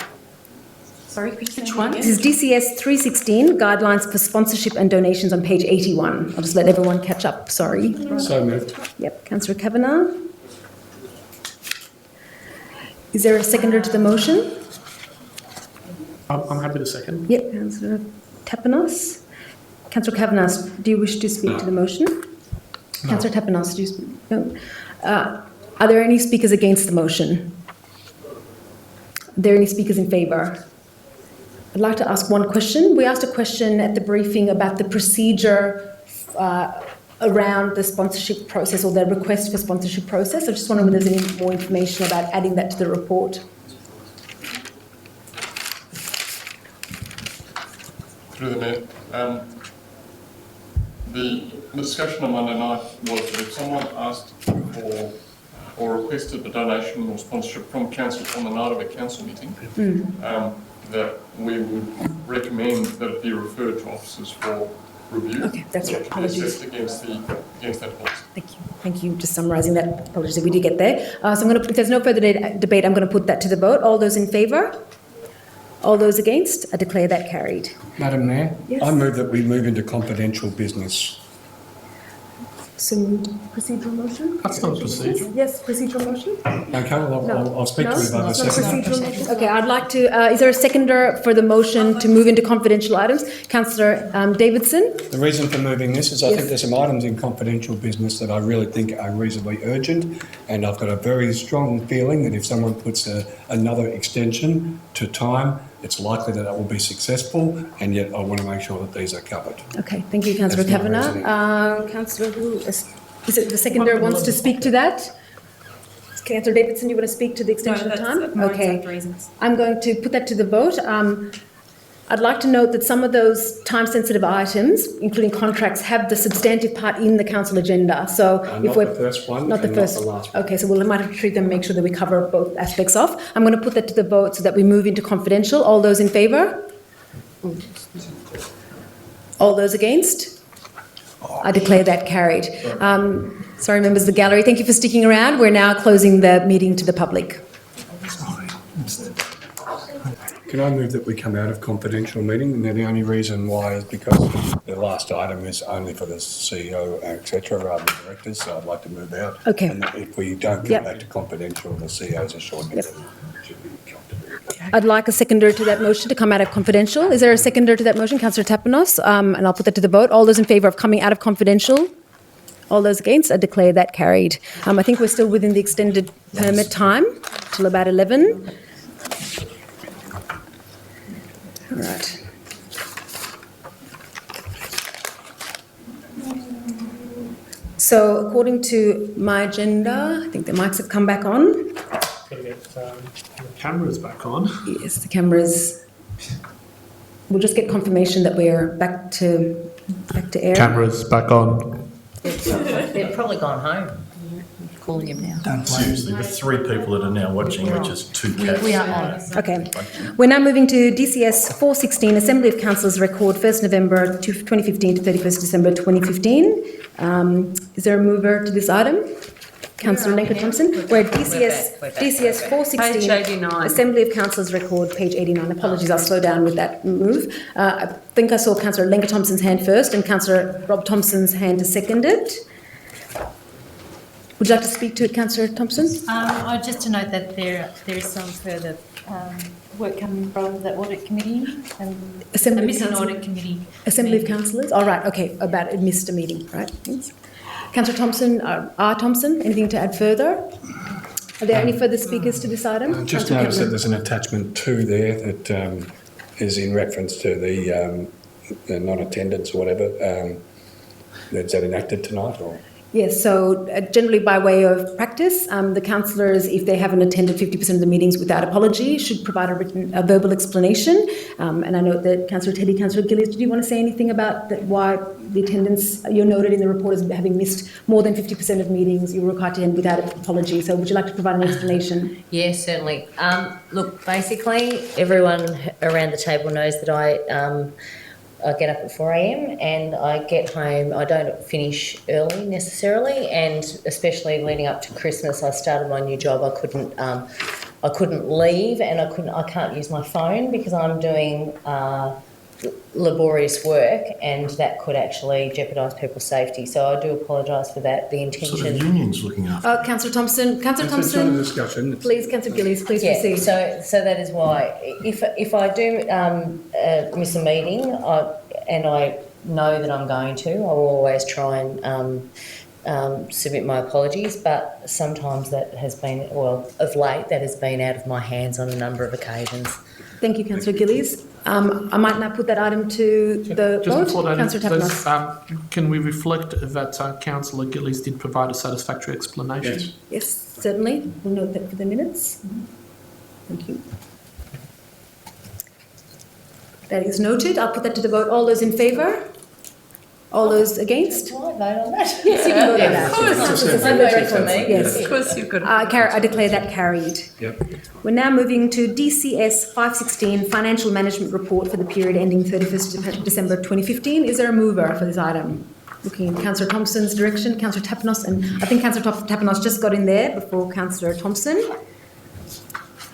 Sorry, could you say Which one? This is DCS 316, Guidelines for Sponsorship and Donations on page 81. I'll just let everyone catch up, sorry. So moved. Yep, Councillor Kavanagh. Is there a seconder to the motion? I'm happy to second. Yep, Councillor Tapanos. Councillor Kavanagh, do you wish to speak to the motion? No. Councillor Tapanos, do you speak? No. Are there any speakers against the motion? Are there any speakers in favour? I'd like to ask one question. We asked a question at the briefing about the procedure around the sponsorship process or the request for sponsorship process. I just wonder whether there's any more information about adding that to the report. Through the Mayor, the discussion on Monday night was that if someone asked for or requested a donation or sponsorship from council on the night of a council meeting, that we would recommend that it be referred to officers for review. Okay, that's right. Apologies. Assessed against that policy. Thank you. Thank you. Just summarising that. Apologies if we did get there. So I'm going to. If there's no further debate, I'm going to put that to the vote. All those in favour? All those against? I declare that carried. Madam Mayor, Yes. I move that we move into confidential business. Some procedural motion? That's not a procedure. Yes, procedural motion? Okay, well, I'll speak to it about the No second. procedural motion? Okay, I'd like to, is there a seconder for the motion to move into confidential items? Councillor Davidson? The reason for moving this is I Yes. think there's some items in confidential business that I really think are reasonably urgent, and I've got a very strong feeling that if someone puts another extension to time, it's likely that it will be successful, and yet I want to make sure that these are covered. Okay, thank you, Councillor That's my Kavanagh. reasoning. Councillor, who is it the seconder wants to speak to that? Councillor Davidson, you want to speak to the extension of time? Okay. reasons. I'm going to put that to the vote. I'd like to note that some of those time-sensitive items, including contracts, have the substantive part in the council agenda. So if Not we're the first one not the and first, not the last one. okay, so we might have to treat them, make sure that we cover both aspects off. I'm going to put that to the vote so that we move into confidential. All those in favour? All those against? I declare that carried. Sorry, members of the gallery, thank you for sticking around. We're now closing the meeting to the public. Can I move that we come out of confidential meeting? And the only reason why is because the last item is only for the CEO, etc., rather than directors, so I'd like to move out. Okay. And if we don't Yep. get back to confidential, the CEO's assured me Yep. that it should be comfortable. I'd like a seconder to that motion to come out of confidential. Is there a seconder to that motion? Councillor Tapanos, and I'll put that to the vote. All those in favour of coming out of confidential? All those against? I declare that carried. I think we're still within the extended permit time till about 11. All right. So according to my agenda, I think the mics have come back on. Gotta get the cameras back on. Yes, the cameras. We'll just get confirmation that we're back to air. Cameras back on. They've probably gone home. Calling him now. Seriously, with 3 people that are now watching, which is 2 cats. We are on. Okay. We're now moving to DCS 416, Assembly of Councillors record 1st November 2015 to 31st December 2015. Is there a mover to this item? Councillor Lenka Thompson. We're at DCS, We're back. DCS 416. Page 89. Assembly of Councillors record, page 89. Apologies, I'll slow down with that move. I think I saw Councillor Lenka Thompson's hand first and Councillor Rob Thompson's hand is seconded. Would you like to speak to it, Councillor Thompson? Just to note that there is some further work coming from the audit committee and Assembly the of missing Council- audit committee. Assembly of Councillors? All right, okay, about a missed meeting, right? Thanks. Councillor Thompson, R. Thompson, anything to add further? Are there any further speakers to this item? Just Councillor notice that Kepler. there's an attachment 2 there that is in reference to the non-attendance or whatever. Is that enacted tonight or? Yes, so generally by way of practice, the councillors, if they haven't attended 50% of the meetings without apology, should provide a verbal explanation. And I note that Councillor Teddy, Councillor Gillies, did you want to say anything about that, why the attendance, you're noted in the report as having missed more than 50% of meetings, you were required to attend without apology. So would you like to provide an explanation? Yes, certainly. Look, basically, everyone around the table knows that I get up at 4 a.m. and I get home. I don't finish early necessarily, and especially leading up to Christmas, I started my new job. I couldn't leave, and I can't use my phone because I'm doing laborious work, and that could actually jeopardise people's safety. So I do apologise for that. The intention. So the union's looking after. Councillor Thompson, Councillor It's not a Thompson, discussion. please, Councillor Gillies, please Yeah, proceed. so that is why. If I do miss a meeting, and I know that I'm going to, I will always try and submit my apologies, but sometimes that has been, well, of late, that has been out of my hands on a number of occasions. Thank you, Councillor Gillies. I might now put that item to the Just vote. before that, Councillor please, Tapanos. can we reflect that Councillor Gillies did provide a satisfactory explanation? Yes. Yes, certainly. We'll note that for the minutes. Thank you. That is noted. I'll put that to the vote. All those in favour? All those against? Do I vote on that? Yes, you can vote on that. Of course. Councillor I vote for me. Yes. Of course you've got to. I declare that carried. Yep. We're now moving to DCS 516 Financial Management Report for the period ending 31st December 2015. Is there a mover for this item? Looking in Councillor Thompson's direction, Councillor Tapanos, and I think Councillor Tapanos just got in there before Councillor Thompson.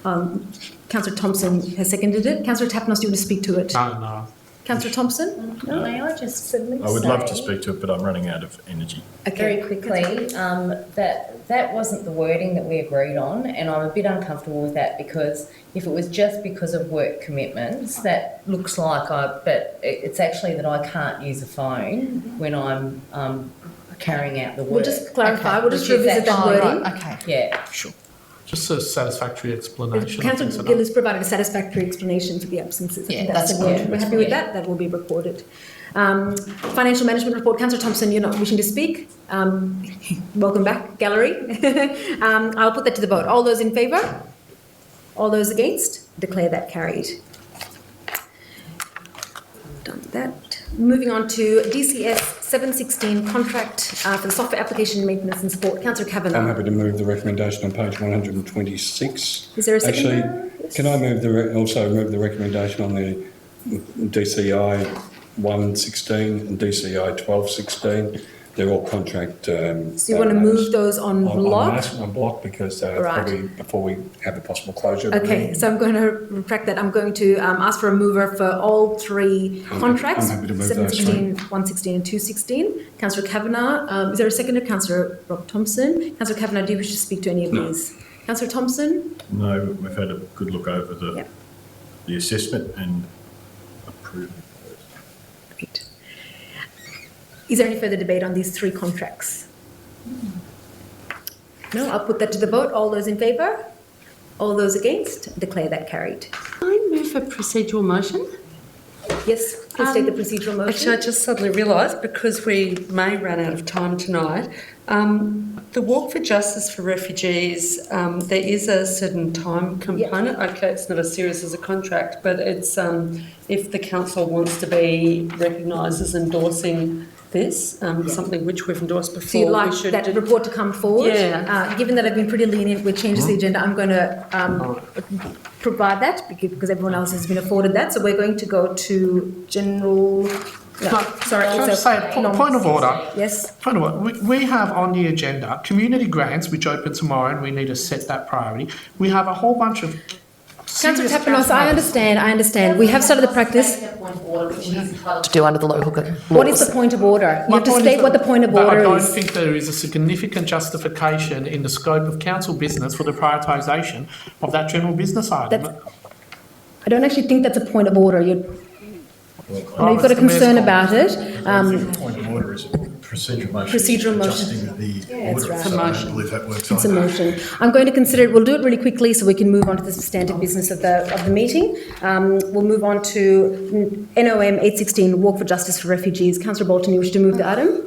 Councillor Thompson has seconded it. Councillor Tapanos, do you want to speak to it? No. Councillor Thompson? May I just I would love to say speak to it, but I'm running out of energy. very quickly that wasn't the wording that we agreed on, and I'm a bit uncomfortable with that because if it was just because of work commitments, that looks like but it's actually that I can't use a phone when I'm carrying out the work. We'll just clarify. Okay. We'll just Which is revisit that actually- wording. Okay. Yeah. Sure. Just a satisfactory explanation. Councillor Gill has provided a satisfactory explanation for the absences. I think Yeah, that's the word. good. We're happy with Yeah. that. That will be recorded. Financial Management Report. Councillor Thompson, you're not wishing to speak. Welcome back, gallery. I'll put that to the vote. All those in favour? All those against? Declare that carried. Done that. Moving on to DCS 716 contract for the software application maintenance and support. Councillor Kavanagh. I'm happy to move the recommendation on page 126. Is there a second? Actually, Yes. can I also move the recommendation on the DCI 116 and DCI 1216? They're all contract. So you want to move those on block? On block because Right. probably before we have a possible closure. of the Okay, meeting. so I'm going to retract that. I'm going to ask for a mover for all three contracts, I'm happy to move those 716, 116 and 216. Councillor Kavanagh, is there a seconder? Councillor Rob Thompson. Councillor Kavanagh, do you wish to speak to any of these? Councillor Thompson? No, we've had a good look over Yep. the assessment and approved. Great. Is there any further debate on these three contracts? No, I'll put that to the vote. All those in favour? All those against? Declare that carried. I move a procedural motion. Yes, please state the procedural motion. Actually, I just suddenly realised, because we may run out of time tonight, the Walk for Justice for Refugees, there is a certain time component. Okay, it's not as serious as a contract, but it's if the council wants to be recognised as endorsing this, something which we've endorsed before. So you'd like we should that report to come forward? Yeah. Given that I've been pretty lenient with changes to the agenda, I'm going to provide that because everyone else has been afforded that. So we're going to go to general... No, sorry. Can I it's just say, point of order? Yes. Point of order. We have on the agenda community grants, which open tomorrow, and we need to set that priority. We have a whole bunch of... Councillor Tapanos, I understand. We have started the practice. To do under the local laws. What is the point of order? You have to state what the point of order I don't is. think there is a significant justification in the scope of council business for the prioritisation of that general business item. I don't actually think that's a point of order. You've got a Mr. Mayor's concern comment. about it. The point of order is a procedural motion. Procedural motion. Adjusting the That's order, right. so I don't believe that works It's a either. motion. I'm going to consider it. We'll do it really quickly so we can move on to the substantive business of the meeting. We'll move on to NOM 816, Walk for Justice for Refugees. Councillor Bolton, you wish to move the item?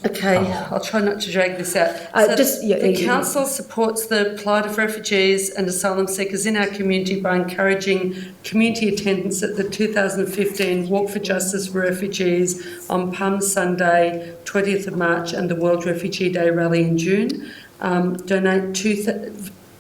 Okay, I'll try not to drag this out. The council supports the plight of refugees and asylum seekers in our community by encouraging community attendance at the 2015 Walk for Justice for Refugees on Palm Sunday, 20th of March, and the World Refugee Day rally in June.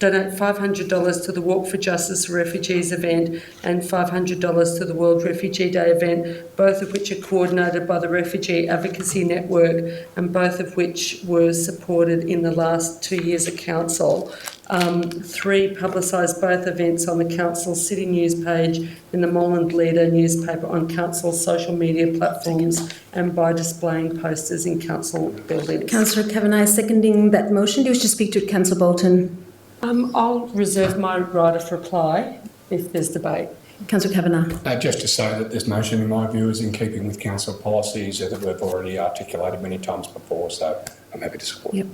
Donate $500 to the Walk for Justice for Refugees event and $500 to the World Refugee Day event, both of which are coordinated by the Refugee Advocacy Network and both of which were supported in the last 2 years of council. 3, publicise both events on the council's City News page, in the Moreland Leader newspaper, on council's social media platforms and by displaying posters in council buildings. Councillor Kavanagh is seconding that motion. Do you wish to speak to it, Councillor Bolton? I'll reserve my right of reply if there's debate. Councillor Kavanagh. Just to say that this motion, in my view, is in keeping with council policies that we've already articulated many times before, so I'm happy to support. Yep.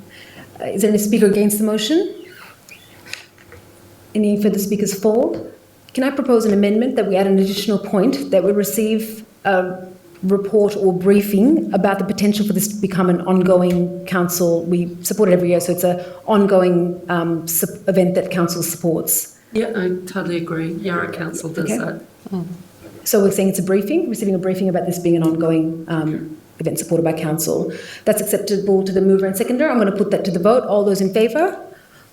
Is there any speaker against the motion? Any further speakers fall? Can I propose an amendment that we add an additional point that we receive a report or briefing about the potential for this to become an ongoing council? We support it every year, so it's an ongoing event that council supports. Yeah, I totally agree. Yarra Council does that. So we're saying it's a briefing, receiving a briefing about this being an ongoing event supported by council. That's acceptable to the mover and seconder. I'm going to put that to the vote. All those in favour?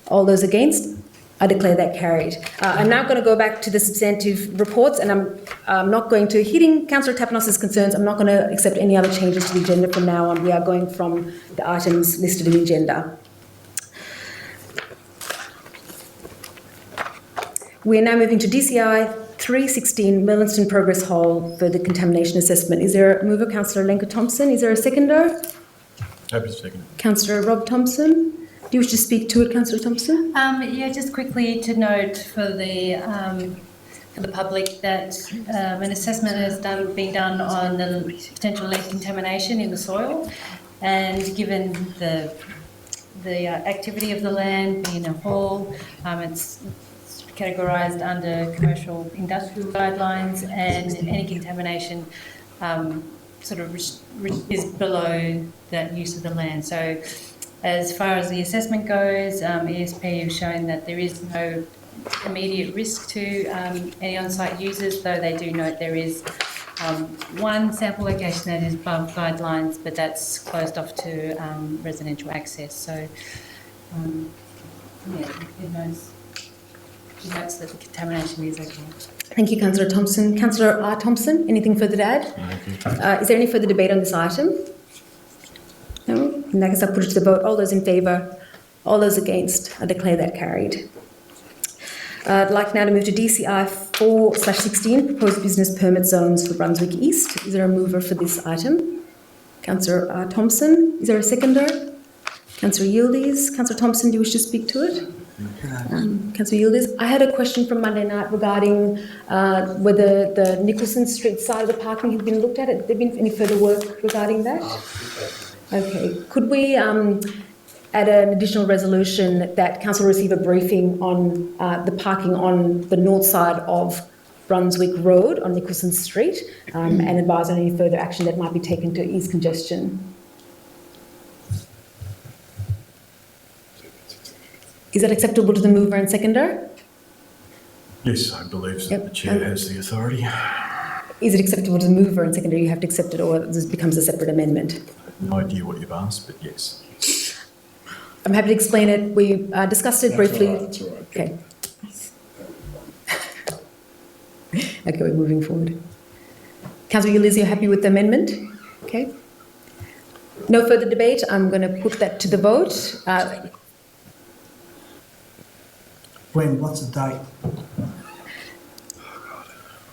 All those against? I declare that carried. I'm now going to go back to the substantive reports, and I'm not going to, hitting Councillor Tapanos's concerns, I'm not going to accept any other changes to the agenda from now on. We are going from the items listed in the agenda. We are now moving to DCI 316 Merlinston Progress Hall for the contamination assessment. Is there a mover, Councillor Lenka Thompson? Is there a seconder? Happy to second. Councillor Rob Thompson? Do you wish to speak to it, Councillor Thompson? Yeah, just quickly to note for the public that an assessment has been done on the potential lead contamination in the soil, and given the activity of the land being a hall, it's categorised under commercial industrial guidelines, and any contamination sort of is below that use of the land. So as far as the assessment goes, ESP has shown that there is no immediate risk to any on-site users, though they do note there is one sample location that is above guidelines, but that's closed off to residential access. So, it notes that the contamination is okay. Thank you, Councillor Thompson. Councillor R. Thompson, anything further to add? Is there any further debate on this item? No? In that case, I'll put it to the vote. All those in favour? All those against? I declare that carried. I'd like now to move to DCI 4/16, proposed business permit zones for Brunswick East. Is there a mover for this item? Councillor R. Thompson. Is there a seconder? Councillor Yildiz. Councillor Thompson, do you wish to speak to it? Councillor Yildiz. I had a question from Monday night regarding whether the Nicholson Street side of the parking had been looked at. Has there been any further work regarding that? Okay. Could we add an additional resolution that council receive a briefing on the parking on the north side of Brunswick Road on Nicholson Street and advise on any further action that might be taken to ease congestion? Is that acceptable to the mover and seconder? Yes, I believe that the chair has the authority. Is it acceptable to the mover and seconder? You have to accept it, or this becomes a separate amendment? No idea what you've asked, but yes. I'm happy to explain it. We discussed it briefly. That's all right. Okay. Okay, we're moving forward. Councillor Yildiz, you're happy with the amendment? Okay. No further debate. I'm going to put that to the vote. When? What's the date?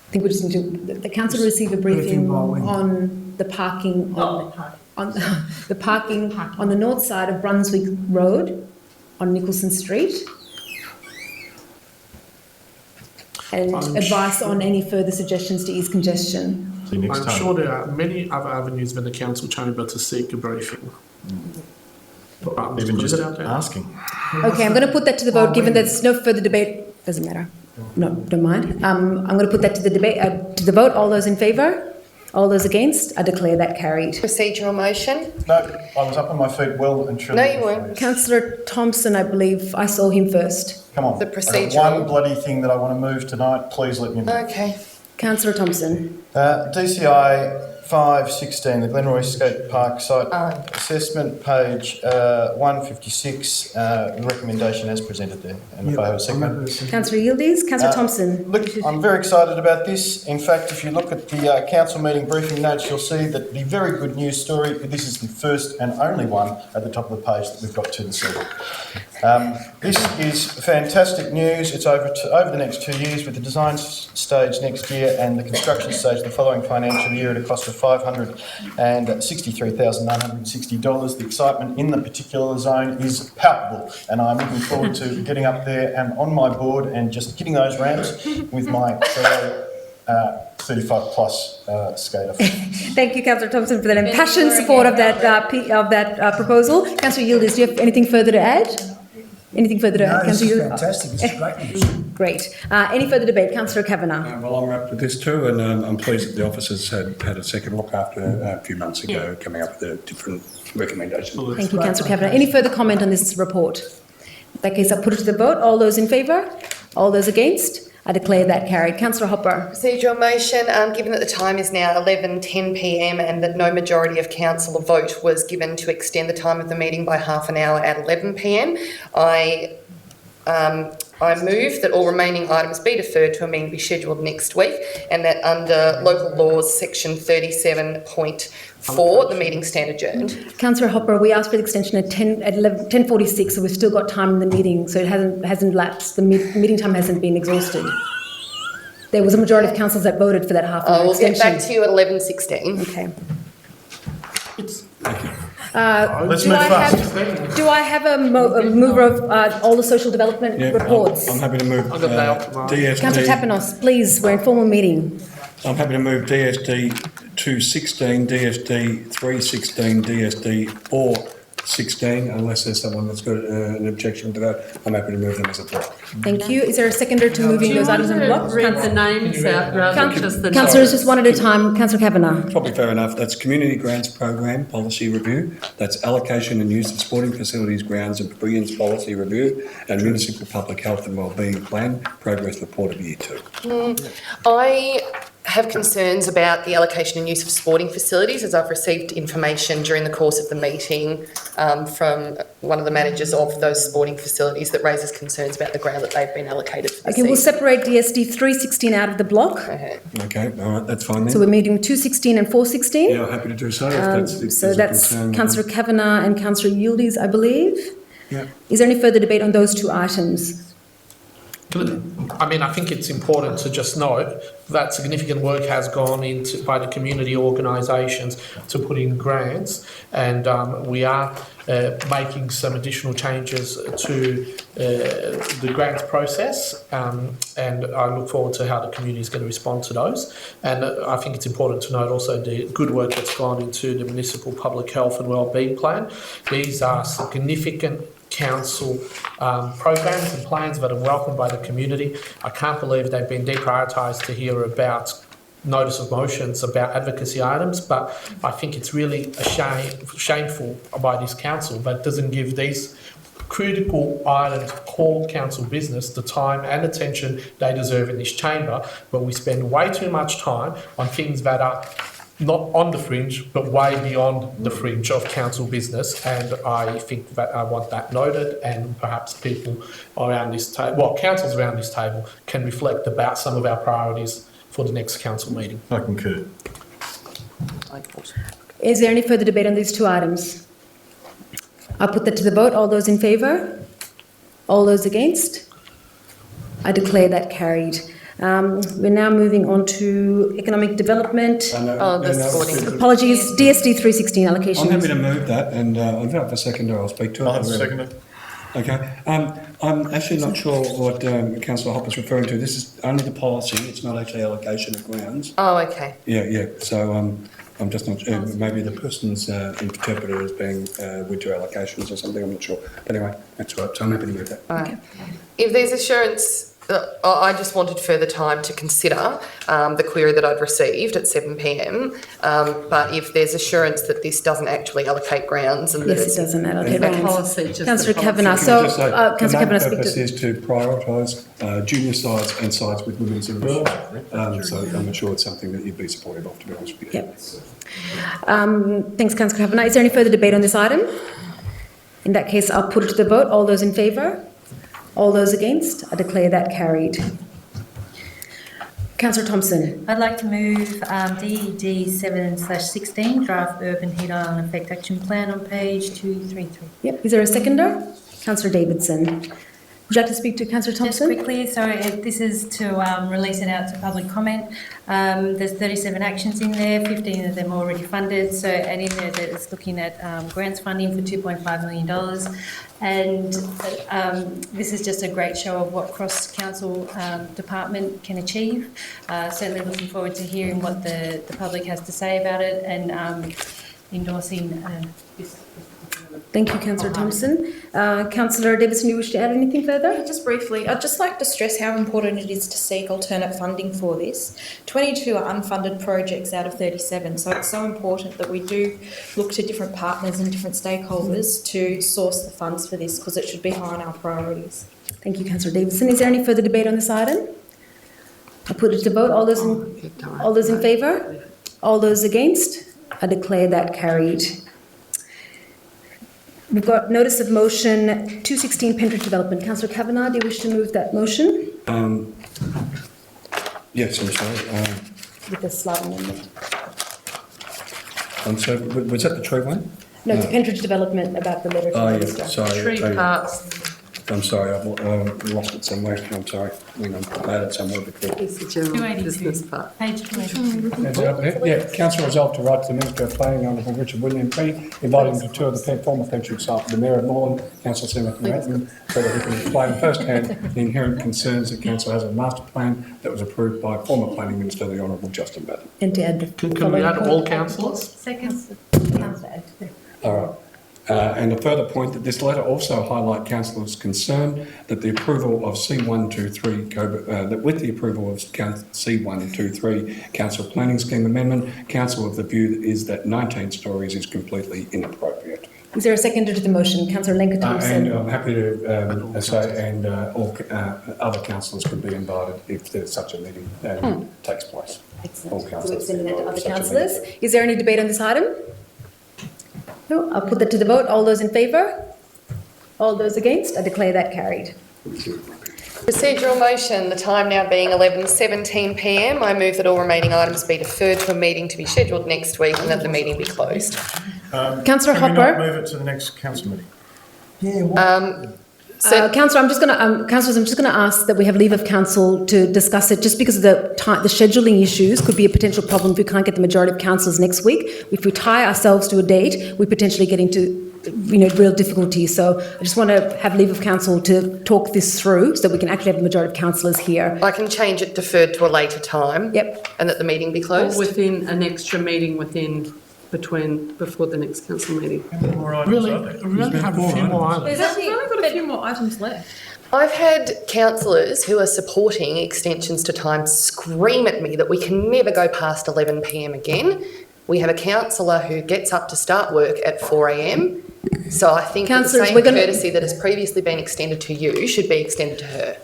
I think we just need to. The council will receive a briefing on the parking on the parking on the north side of Brunswick Road on Nicholson Street, and advice on any further suggestions to ease congestion. I'm sure there are many other avenues within the council chamber to seek a briefing. Even just asking. Okay, I'm going to put that to the vote, given there's no further debate. Doesn't matter. No, don't mind. I'm going to put that to the debate, to the vote. All those in favour? All those against? I declare that carried. Procedural motion? No, I was up on my feet well and truly. No, you weren't. Councillor Thompson, I believe I saw him first. Come on. The I've got procedural. one bloody thing that I want to move tonight. Please let me know. Okay. Councillor Thompson. DCI 516, the Glenroy Skate Park site assessment, page 156, the recommendation as presented there. And if I have a second. Councillor Yildiz. Councillor Thompson. Look, I'm very excited about this. In fact, if you look at the council meeting briefing notes, you'll see that the very good news story, this is the first and only one at the top of the page that we've got to this evening. This is fantastic news. It's over the next 2 years, with the design stage next year and the construction stage the following financial year at a cost of $563,960. The excitement in the particular zone is palpable, and I'm looking forward to getting up there and on my board and just getting those ramps with my fellow 35 plus skater. Thank you, Councillor Thompson, for that impassioned support of that proposal. Councillor Yildiz, do you have anything further to add? Anything further to No, add, this is Councillor? fantastic. This is great news. Great. Any further debate? Councillor Kavanagh. Well, I'm wrapped with this too, and I'm pleased that the officers had a second look after a few months ago, coming up with a different recommendation. Thank you, Councillor Kavanagh. Any further comment on this report? In that case, I'll put it to the vote. All those in favour? All those against? I declare that carried. Councillor Hopper. Procedural motion, given that the time is now 11:10 p.m. and that no majority of council vote was given to extend the time of the meeting by half an hour at 11 p.m. I move that all remaining items be deferred to a meeting be scheduled next week, and that under local laws section 37.4 the meeting stand adjourned. Councillor Hopper, we asked for the extension at 10:46, so we've still got time in the meeting, so it hasn't lapsed. The meeting time hasn't been exhausted. There was a majority of councillors that voted for that half an hour We'll extension. get back to you at 11:16. Okay. Thank you. Let's move fast. Do I have a mover of all the social development reports? I'm happy to move I've got that out tomorrow. Councillor DSD. Tapanos, please, we're in formal meeting. I'm happy to move DSD 216, DSD 316, DSD 416, unless there's someone that's got an objection to that. I'm happy to move them as a block. Thank you. Is there a seconder to moving those items in block? Read the names out rather than just the names. Councillors, just one at a time. Councillor Kavanagh. Probably fair enough. That's Community Grants Program Policy Review. That's Allocation and Use of Sporting Facilities, Grounds and Pavilions Policy Review, and Municipal Public Health and Wellbeing Plan Progress Report of Year 2. I have concerns about the allocation and use of sporting facilities, as I've received information during the course of the meeting from one of the managers of those sporting facilities that raises concerns about the ground that they've been allocated for Okay, we'll separate DSD 316 out of the block. Okay. Okay, all right, that's fine then. So we're meeting 216 and 416. Yeah, I'm happy to do so. If that's, if So there's a that's concern. Councillor Kavanagh and Councillor Yildiz, I believe. Yeah. Is there any further debate on those two items? I mean, I think it's important to just note that significant work has gone into by the community organisations to put in grants, and we are making some additional changes to the grants process, and I look forward to how the community is going to respond to those. And I think it's important to note also the good work that's gone into the Municipal Public Health and Wellbeing Plan. These are significant council programs and plans that are welcomed by the community. I can't believe they've been deprioritised to hear about notice of motions about advocacy items, but I think it's really shameful by this council that doesn't give these critical items, core council business, the time and attention they deserve in this chamber, but we spend way too much time on things that are not on the fringe, but way beyond the fringe of council business, and I think that I want that noted, and perhaps people around this table, well, councils around this table can reflect about some of our priorities for the next council meeting. I concur. Is there any further debate on these two items? I'll put that to the vote. All those in favour? All those against? I declare that carried. We're now moving on to economic development. Apologies, DSD 316 allocations. I'm happy to move that, and I'll have a seconder. I'll speak to it. I'll have a seconder. Okay. I'm actually not sure what Councillor Hopper's referring to. This is only the policy. It's not actually allocation of grounds. Oh, okay. Yeah. So I'm just not sure. Maybe the person's interpreter is being withdrew allocations or something. I'm not sure. But anyway, that's right. So I'm happy to move that. Right. If there's assurance, I just wanted further time to consider the query that I'd received at 7 p.m. But if there's assurance that this doesn't actually allocate grounds and that Yes, it doesn't allocate The grounds. policy, just the Councillor policy. Kavanagh. Can I So, just say, Councillor Kavanagh, the main speak purpose to... is to prioritise junior sides and sides with women's involved. So I'm not sure it's something that you'd be supportive of, to be honest with you. Yep. Thanks, Councillor Kavanagh. Is there any further debate on this item? In that case, I'll put it to the vote. All those in favour? All those against? I declare that carried. Councillor Thompson. I'd like to move DD 7/16, Draft Urban Heat Island Effect Action Plan on page 233. Yep. Is there a seconder? Councillor Davidson. Would you like to speak to Councillor Thompson? Just quickly, sorry, this is to release it out to public comment. There's 37 actions in there, 15 of them already funded. So, and in there that it's looking at grants funding for $2.5 million. And this is just a great show of what cross-council department can achieve. Certainly looking forward to hearing what the public has to say about it. And endorsing this. Thank you, Councillor Thompson. Councillor Davidson, you wish to add anything further? Just briefly, I'd just like to stress how important it is to seek alternate funding for this. 22 are unfunded projects out of 37, so it's so important that we do look to different partners and different stakeholders to source the funds for this, because it should be high on our priorities. Thank you, Councillor Davidson. Is there any further debate on this item? I put it to vote. All those in favour? All those against? I declare that carried. We've got notice of motion 216 Pentridge Development. Councillor Kavanagh, do you wish to move that motion? Yes, I'm sorry. With a slight amendment. I'm sorry, was that the tree one? No, it's a Pentridge Development about the letter to the Minister. Sorry. Tree parts. I'm sorry, I've lost it somewhere. I'm sorry. Hang on, I had it somewhere before. It's the general business part. Page 282. Yeah, council resolved to write to the Minister of Planning, Honourable Richard William P, inviting him to tour the former Pentridge site with the Mayor of Moreland, Councillor Senator Ratton, so that he can explain firsthand the inherent concerns that council has of a master plan that was approved by former Planning Minister, the Honourable Justin Batten. And to add the Can we add all councillors? Second. All right. And a further point that this letter also highlight councillors' concern that the approval of C123 that with the approval of C123 Council Planning Scheme Amendment, council of the view is that 19 stories is completely inappropriate. Is there a seconder to the motion? Councillor Lenker Thompson. And I'm happy to say, and all other councillors could be invited if there's such a meeting takes place. Excellent. All So we're councillors. extending that to other councillors. Is there any debate on this item? No, I'll put that to the vote. All those in favour? All those against? I declare that carried. Procedural motion, the time now being 11:17 p.m. I move that all remaining items be deferred to a meeting to be scheduled next week and that the meeting be closed. Councillor Can we not Hopper. move it to the next council meeting? Councillor, I'm just going to, councillors, I'm just going to ask that we have leave of council to discuss it, just because of the scheduling issues could be a potential problem if we can't get the majority of councillors next week. If we tie ourselves to a date, we potentially get into, real difficulty. So I just want to have leave of council to talk this through so that we can actually have the majority of councillors here. I can change it deferred to a later time. Yep. And that the meeting be closed. Or within an extra meeting before the next council meeting. Really? We only have a few more items. We've only got a few more items left. I've had councillors who are supporting extensions to time scream at me that we can never go past 11 p.m. again. We have a councillor who gets up to start work at 4 a.m. So I think that the Councillors, same courtesy that has previously been extended to you should be extended to her.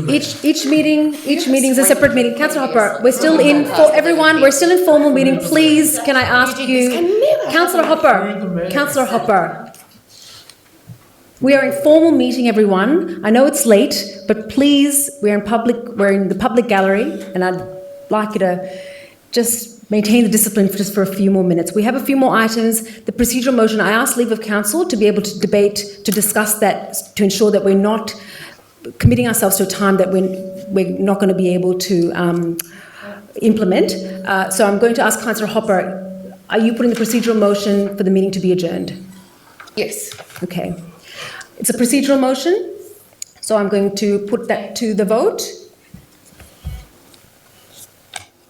Each meeting is a separate meeting. Councillor Hopper, we're still in formal meeting. Please, can I ask you, Councillor Hopper, we are in formal meeting, everyone. I know it's late, but please, we're in the public gallery, and I'd like you to just maintain the discipline just for a few more minutes. We have a few more items. The procedural motion, I asked leave of council to be able to debate, to discuss that, to ensure that we're not committing ourselves to a time that we're not going to be able to implement. So I'm going to ask Councillor Hopper, are you putting the procedural motion for the meeting to be adjourned? Yes. Okay. It's a procedural motion, so I'm going to put that to the vote.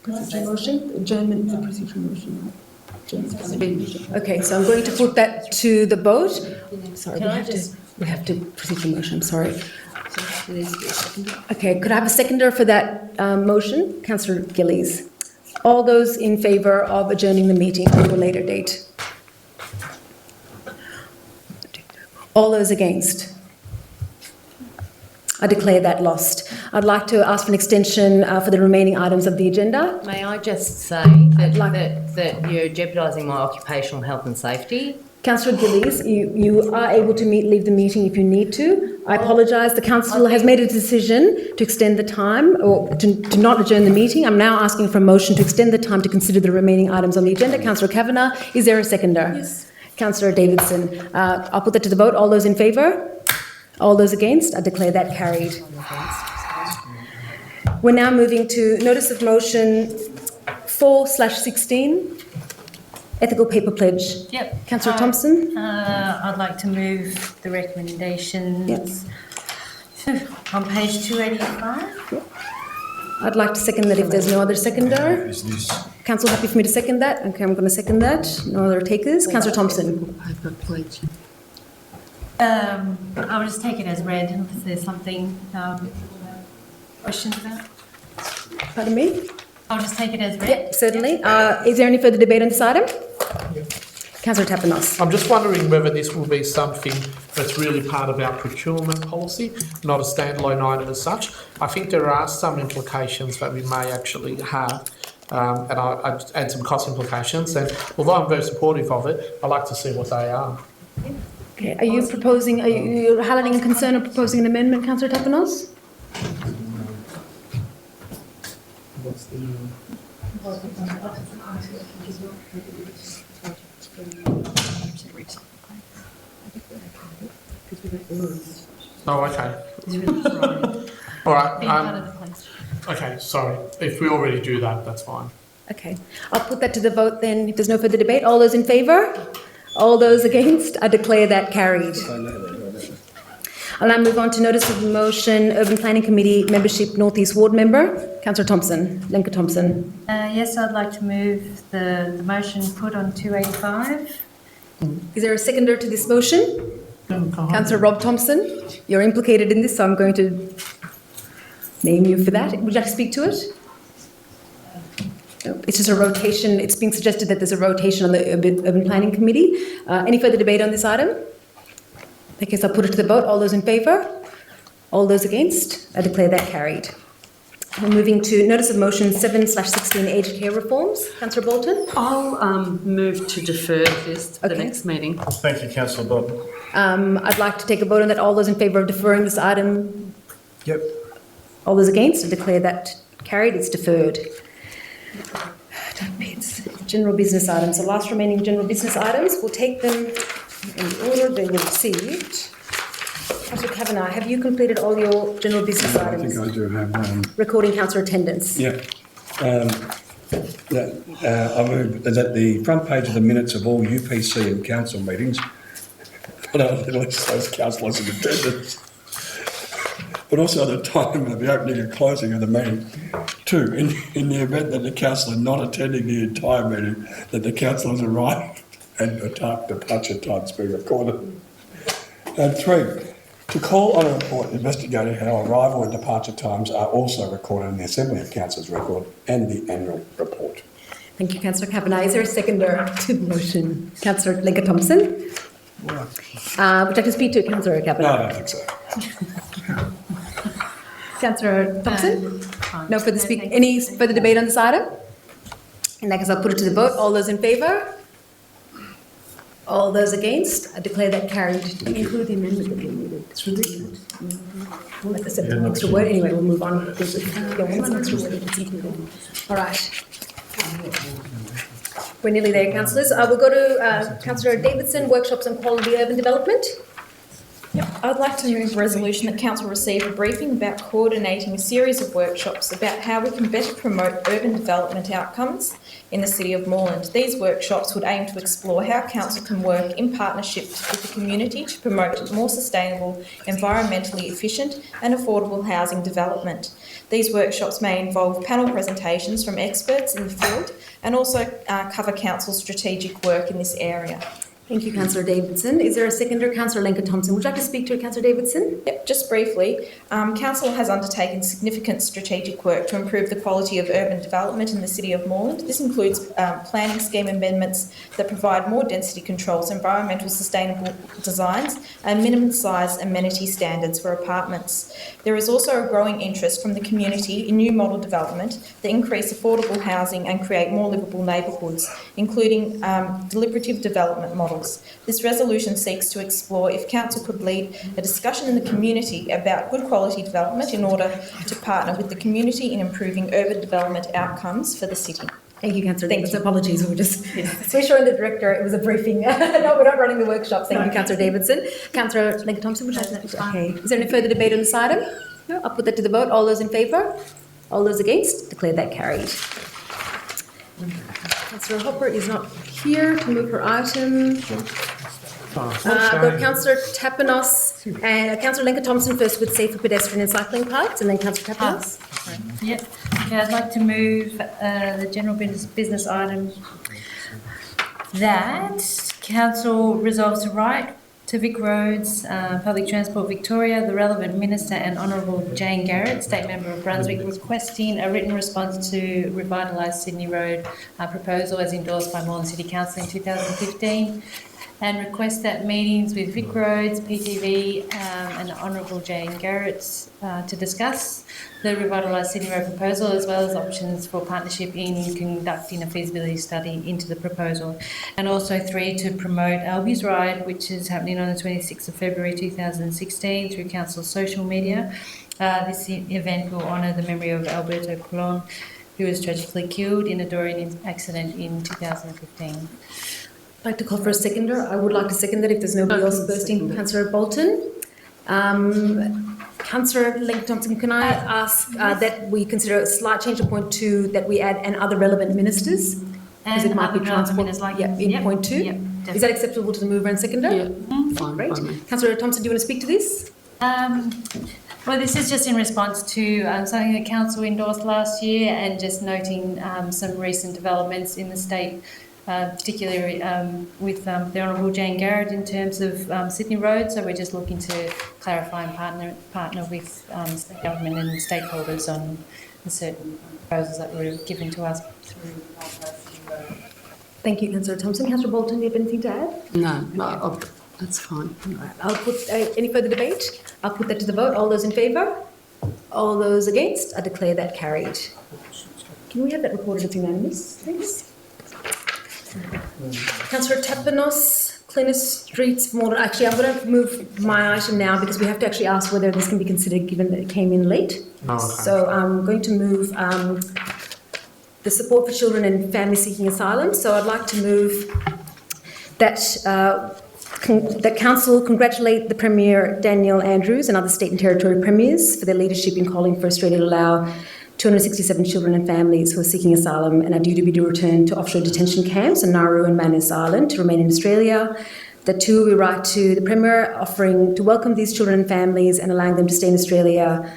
Procedural motion, adjournment is a procedural motion. Okay, so I'm going to put that to the vote. Sorry, we have to procedural motion, I'm sorry. Okay, could I have a seconder for that motion? Councillor Gillies. All those in favour of adjourning the meeting to a later date? All those against? I declare that lost. I'd like to ask for an extension for the remaining items of the agenda. May I just say that you're jeopardising my occupational health and safety? Councillor Gillies, you are able to leave the meeting if you need to. I apologise. The council has made a decision to extend the time or to not adjourn the meeting. I'm now asking for a motion to extend the time to consider the remaining items on the agenda. Councillor Kavanagh, is there a seconder? Yes. Councillor Davidson, I'll put that to the vote. All those in favour? All those against? I declare that carried. We're now moving to notice of motion 4/16, ethical paper pledge. Yep. Councillor Thompson? I'd like to move the recommendations on page 285. I'd like to second that if there's no other seconder. Is this Council happy for me to second that? Okay, I'm going to second that. No other takers. Councillor Thompson. I'll just take it as read unless there's something, questions about. Pardon me? I'll just take it as read. Yep, certainly. Is there any further debate on this item? Councillor Tapanos. I'm just wondering whether this will be something that's really part of our procurement policy, not a standalone item as such. I think there are some implications that we may actually have, and some cost implications. And although I'm very supportive of it, I'd like to see what they are. Okay. Are you highlighting a concern or proposing an amendment, Councillor Tapanos? Oh, okay. All right. Okay, sorry. If we already do that, that's fine. Okay. I'll put that to the vote then. If there's no further debate, all those in favour? All those against? I declare that carried. I'll now move on to notice of motion, Urban Planning Committee membership, North East Ward member. Councillor Thompson, Lincoln Thompson. Yes, I'd like to move the motion put on 285. Is there a seconder to this motion? Councillor Rob Thompson, you're implicated in this, so I'm going to name you for that. Would you like to speak to it? No, it's just a rotation. It's being suggested that there's a rotation on the Urban Planning Committee. Any further debate on this item? Okay, so I'll put it to the vote. All those in favour? All those against? I declare that carried. We're moving to notice of motion 7/16 aged care reforms. Councillor Bolton? I'll move to defer this to the next meeting. Thank you, Councillor Bolton. I'd like to take a vote on that. All those in favour of deferring this item? Yep. All those against? I declare that carried. It's deferred. General business items. The last remaining general business items, we'll take them in the order they were received. Councillor Kavanagh, have you completed all your general business items? I think I do have. Recording councillor attendance. Yeah. I move that the front page of the minutes of all UPC and council meetings, not only list those councillors in attendance, but also the time of the opening and closing of the meeting. 2, in the event that the councillor not attending the entire meeting, that the councillors arrive and departure times be recorded. And 3, to call on a report investigating how arrival and departure times are also recorded in the Assembly of Councillors record and the annual report. Thank you, Councillor Kavanagh. Is there a seconder to the motion? Councillor Lincoln Thompson? Would you like to speak to it, Councillor Kavanagh? No, I don't think so. Councillor Thompson? No further speak. Any further debate on this item? In that case, I'll put it to the vote. All those in favour? All those against? I declare that carried. Include the amendment that we needed. It's ridiculous. We'll let the an extra word. Anyway, we'll move on. There's an extra word that's included. All right. We're nearly there, councillors. We'll go to Councillor Davidson, Workshops and Quality Urban Development. Yep. I'd like to move a resolution that Council receive a briefing about coordinating a series of workshops about how we can better promote urban development outcomes in the City of Moreland. These workshops would aim to explore how Council can work in partnership with the community to promote more sustainable, environmentally efficient and affordable housing development. These workshops may involve panel presentations from experts in the field and also cover Council's strategic work in this area. Thank you, Councillor Davidson. Is there a seconder? Councillor Lincoln Thompson. Would you like to speak to it, Councillor Davidson? Yep, just briefly. Council has undertaken significant strategic work to improve the quality of urban development in the City of Moreland. This includes planning scheme amendments that provide more density controls, environmental sustainable designs and minimum size amenity standards for apartments. There is also a growing interest from the community in new model development that increase affordable housing and create more livable neighbourhoods, including deliberative development models. This resolution seeks to explore if Council could lead a discussion in the community about good quality development in order to partner with the community in improving urban development outcomes for the city. Thank you, Councillor Davidson. Apologies, we're just reassuring the director it was a briefing. No, we're not running the workshops. Thank you, Councillor Davidson. Councillor Lincoln Thompson, would you like to? Okay. Is there any further debate on this item? No, I'll put that to the vote. All those in favour? All those against? Declare that carried. Councillor Hopper is not here to move her item. Councillor Tapanos and Councillor Lincoln Thompson first with safer pedestrian and cycling paths, and then Councillor Tapanos. Yep. Okay, I'd like to move the general business item that council resolves to write to Vic Roads, Public Transport Victoria, the relevant minister and Honourable Jane Garrett, State Member of Brunswick, requesting a written response to revitalise Sydney Road proposal as endorsed by Moreland City Council in 2015, and request that meetings with Vic Roads, PT3 and Honourable Jane Garrett to discuss the revitalised Sydney Road proposal, as well as options for partnership in conducting a feasibility study into the proposal. And also 3, to promote Albie's Ride, which is happening on the 26th of February 2016 through Council's social media. This event will honour the memory of Alberto Colon, who was tragically killed in a Dorian accident in 2015. I'd like to call for a seconder. I would like to second that if there's nobody else bursting. Councillor Bolton. Councillor Langton-Thompson, can I ask that we consider a slight change to point 2, that we add and other relevant ministers? Because it might be transport. In point 2. Yep, is that acceptable to the mover and seconder? Yeah, fine. Great. Councillor Thompson, do you want to speak to this? Well, this is just in response to something that Council endorsed last year, and just noting some recent developments in the state, particularly with the Honourable Jane Garrett in terms of Sydney Road. So we're just looking to clarify and partner with state government and stakeholders on the certain proposals that were given to us through Sydney Road. Thank you, Councillor Thompson. Councillor Bolton, do you have anything to add? No, that's fine. I'll put any further debate? I'll put that to the vote. All those in favour? All those against? I declare that carried. Can we have that recorded as unanimous, please? Councillor Tapanos, cleaner streets, more. Actually, I'm going to move my item now because we have to actually ask whether this can be considered given that it came in late. No, okay. So I'm going to move the support for children and families seeking asylum. So I'd like to move that that Council congratulate the Premier Daniel Andrews and other state and territory premiers for their leadership in calling for Australia to allow 267 children and families who are seeking asylum and are due to be returned to offshore detention camps on Nauru and Manus Island to remain in Australia. The 2, we write to the Premier offering to welcome these children and families and allowing them to stay in Australia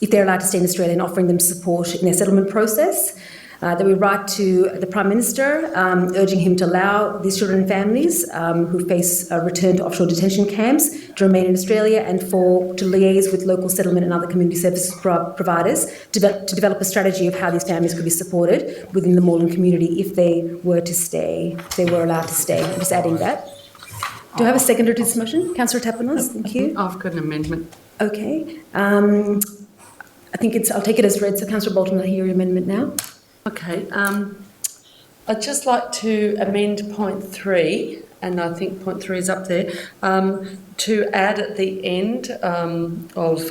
if they're allowed to stay in Australia, and offering them support in their settlement process. That we write to the Prime Minister urging him to allow these children and families who face a return to offshore detention camps to remain in Australia, and to liaise with local settlement and other community services providers to develop a strategy of how these families could be supported within the Moreland community if they were to stay, if they were allowed to stay. I'm just adding that. Do I have a seconder to this motion? Councillor Tapanos, thank you. I've got an amendment. Okay. I think I'll take it as read. So Councillor Bolton, I'll hear your amendment now. Okay, I'd just like to amend point 3, and I think point 3 is up there, to add at the end of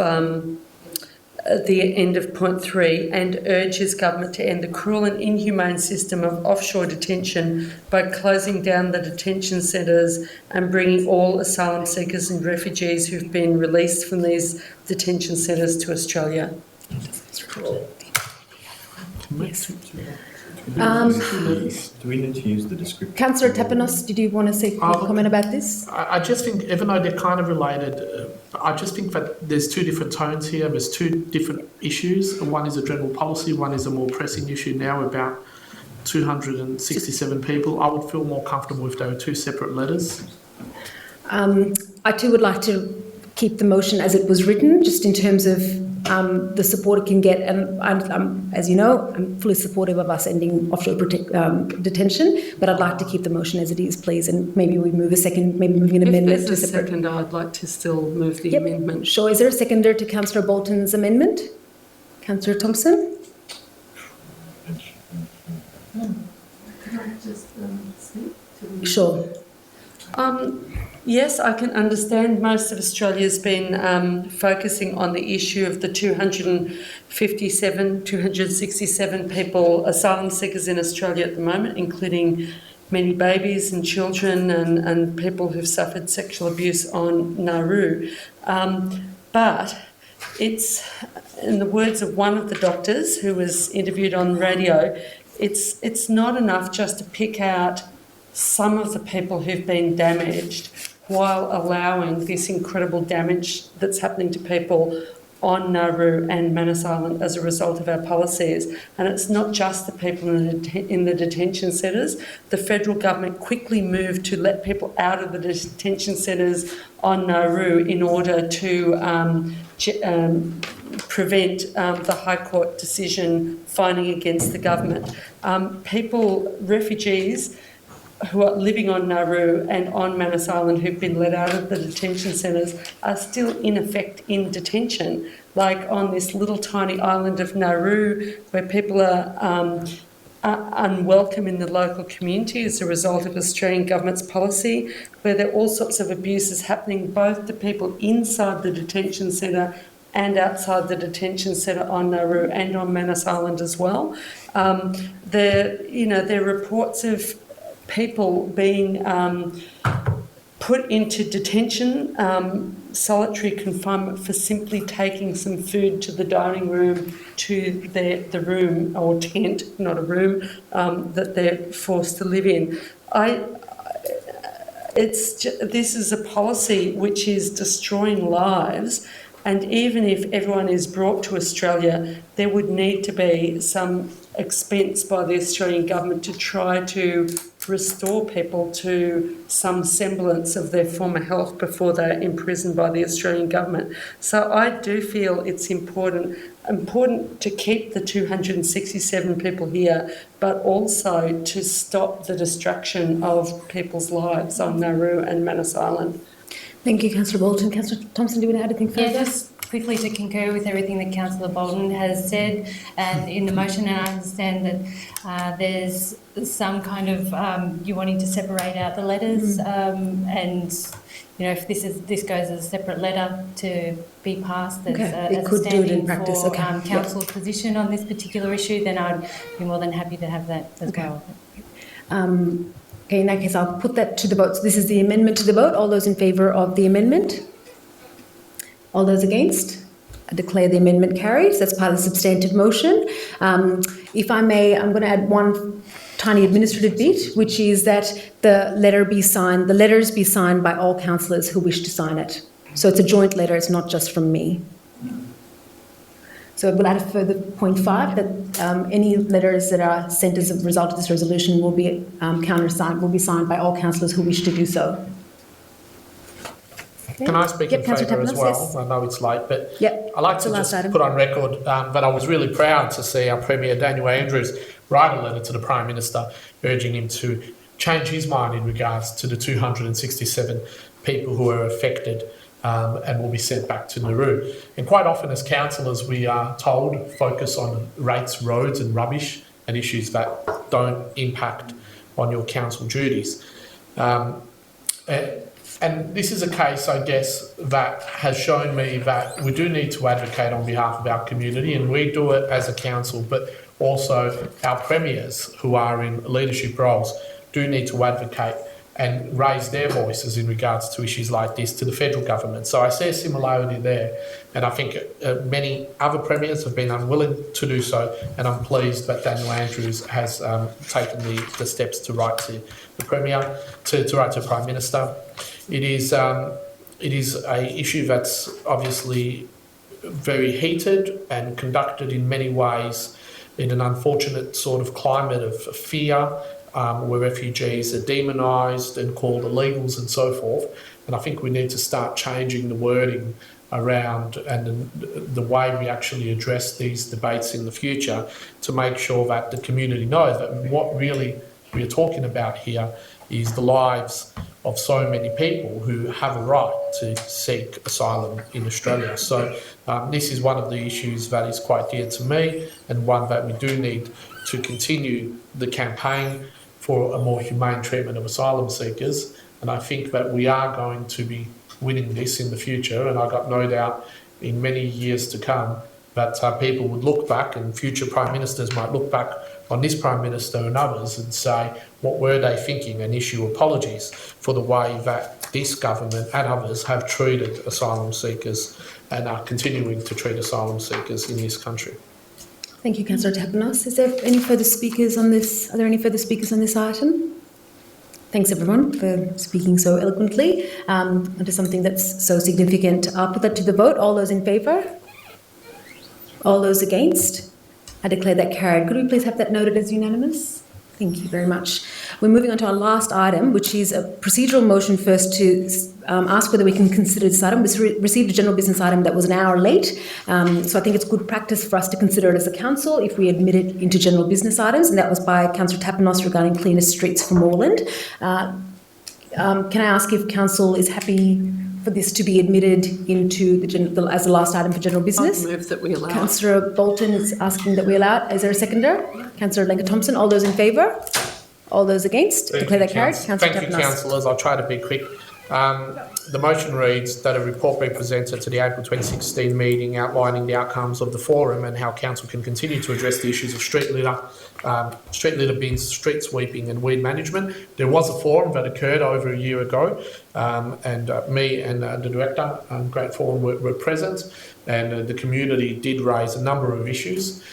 point 3, and urges government to end the cruel and inhumane system of offshore detention by closing down the detention centres and bringing all asylum seekers and refugees who've been released from these detention centres to Australia. Yes. Do we need to use the description? Councillor Tapanos, did you want to say a comment about this? I just think, even though they're kind of related, I just think that there's 2 different tones here. There's 2 different issues. One is a general policy, one is a more pressing issue now about 267 people. I would feel more comfortable if they were 2 separate letters. I too would like to keep the motion as it was written, just in terms of the support it can get. And as you know, I'm fully supportive of us ending offshore detention, but I'd like to keep the motion as it is, please. And maybe we move an amendment If to there's a separate. seconder, I'd like to still move the amendment. Sure. Is there a seconder to Councillor Bolton's amendment? Councillor Thompson? Sure. Yes, I can understand most of Australia's been focusing on the issue of the 267 people, asylum seekers in Australia at the moment, including many babies and children and people who've suffered sexual abuse on Nauru. But it's, in the words of one of the doctors who was interviewed on radio, it's not enough just to pick out some of the people who've been damaged while allowing this incredible damage that's happening to people on Nauru and Manus Island as a result of our policies. And it's not just the people in the detention centres. The federal government quickly moved to let people out of the detention centres on Nauru in order to prevent the High Court decision finding against the government. Refugees who are living on Nauru and on Manus Island who've been let out of the detention centres are still in effect in detention, like on this little tiny island of Nauru where people are unwelcome in the local community as a result of Australian government's policy, where there are all sorts of abuses happening both to people inside the detention centre and outside the detention centre on Nauru and on Manus Island as well. There are reports of people being put into detention, solitary confinement for simply taking some food to the dining room, to the room or tent, not a room, that they're forced to live in. This is a policy which is destroying lives, and even if everyone is brought to Australia, there would need to be some expense by the Australian government to try to restore people to some semblance of their former health before they're imprisoned by the Australian government. So I do feel it's important to keep the 267 people here, but also to stop the destruction of people's lives on Nauru and Manus Island. Thank you, Councillor Bolton. Councillor Thompson, do you want to add anything further? Yeah, just quickly to concur with everything that Councillor Bolton has said, and in the motion, and I understand that there's some kind of you wanting to separate out the letters, and if this goes as a separate letter to be passed as a standing for council's position on this particular issue, then I'd be more than happy to have that as well. Okay, in that case, I'll put that to the vote. So this is the amendment to the vote. All those in favour of the amendment? All those against? I declare the amendment carried. So that's part of the substantive motion. If I may, I'm going to add one tiny administrative bit, which is that the letters be signed by all councillors who wish to sign it. So it's a joint letter, it's not just from me. So we'll add a further point 5 that any letters that are sent as a result of this resolution will be countersigned, will be signed by all councillors who wish to do so. Okay. Can I speak in favour as well? Yes. I know it's late, but Yep. I'd like to just put on record that I was really proud to see our Premier Daniel Andrews write a letter to the Prime Minister urging him to change his mind in regards to the 267 people who are affected and will be sent back to Nauru. And quite often as councillors we are told focus on rates, roads and rubbish and issues that don't impact on your council duties. And this is a case, I guess, that has shown me that we do need to advocate on behalf of our community, and we do it as a council, but also our premiers who are in leadership roles do need to advocate and raise their voices in regards to issues like this to the federal government. So I see a similarity there, and I think many other premiers have been unwilling to do so, and I'm pleased that Daniel Andrews has taken the steps to write to the Premier, to write to the Prime Minister. It is a issue that's obviously very heated and conducted in many ways in an unfortunate sort of climate of fear, where refugees are demonised and called illegals and so forth. And I think we need to start changing the wording around and the way we actually address these debates in the future to make sure that the community knows that what really we are talking about here is the lives of so many people who have a right to seek asylum in Australia. So this is one of the issues that is quite dear to me, and one that we do need to continue the campaign for a more humane treatment of asylum seekers. And I think that we are going to be winning this in the future, and I've got no doubt in many years to come that people would look back, and future Prime Ministers might look back on this Prime Minister and others and say, what were they thinking, and issue apologies for the way that this government and others have treated asylum seekers and are continuing to treat asylum seekers in this country. Thank you, Councillor Tapanos. Is there any further speakers on this? Are there any further speakers on this item? Thanks, everyone, for speaking so eloquently onto something that's so significant. I'll put that to the vote. All those in favour? All those against? I declare that carried. Could we please have that noted as unanimous? Thank you very much. We're moving on to our last item, which is a procedural motion first to ask whether we can consider this item. We received a general business item that was an hour late, so I think it's good practice for us to consider it as a council if we admit it into general business items, and that was by Councillor Tapanos regarding cleaner streets for Moreland. Can I ask if council is happy for this to be admitted into as the last item for general business? I move that we allow. Councillor Bolton is asking that we allow it. Is there a seconder? Councillor Lenker-Thompson. All those in favour? All those against? Declare that carried. Thank you, councillors. I'll try to be quick. The motion reads that a report be presented to the April 2016 meeting outlining the outcomes of the forum and how council can continue to address the issues of street litter bins, street sweeping and weed management. There was a forum that occurred over a year ago, and me and the director, Great Forum, were present, and the community did raise a number of issues.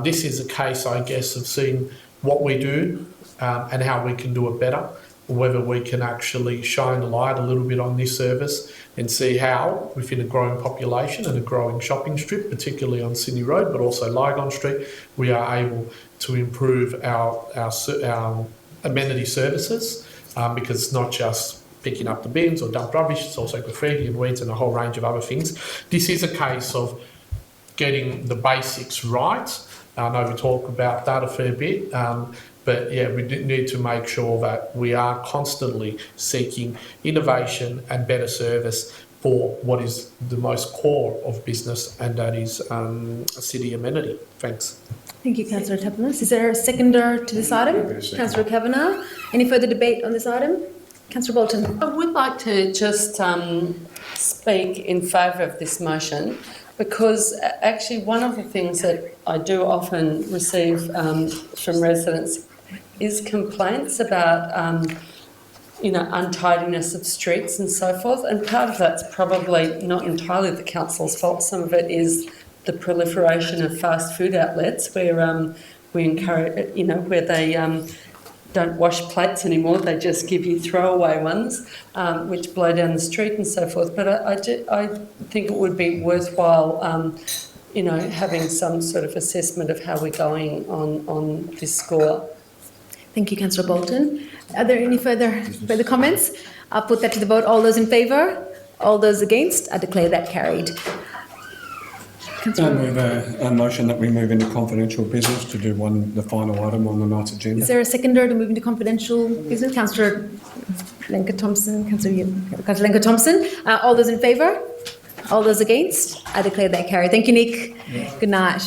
This is a case, I guess, of seeing what we do and how we can do it better, whether we can actually shine the light a little bit on this service and see how, within a growing population and a growing shopping strip, particularly on Sydney Road, but also Lygon Street, we are able to improve our amenity services, because it's not just picking up the bins or dump rubbish, it's also graffiti and weeds and a whole range of other things. This is a case of getting the basics right. I know we talk about that a fair bit, but yeah, we need to make sure that we are constantly seeking innovation and better service for what is the most core of business, and that is a city amenity. Thanks. Thank you, Councillor Tapanos. Is there a seconder to this item? Councillor Kavanagh. Any further debate on this item? Councillor Bolton. I would like to just speak in favour of this motion, because actually one of the things that I do often receive from residents is complaints about, untidiness of streets and so forth. And part of that's probably not entirely the council's fault. Some of it is the proliferation of fast food outlets where we encourage, where they don't wash plates anymore. They just give you throwaway ones, which blow down the street and so forth. But I think it would be worthwhile, having some sort of assessment of how we're going on this score. Thank you, Councillor Bolton. Are there any further comments? I'll put that to the vote. All those in favour? All those against? I declare that carried. I move a motion that we move into confidential business to do the final item on the night's agenda. Is there a seconder to move into confidential business? Councillor Lenker-Thompson. Councillor Lenker-Thompson. All those in favour? All those against? I declare that carried. Thank you, Nick. Good night.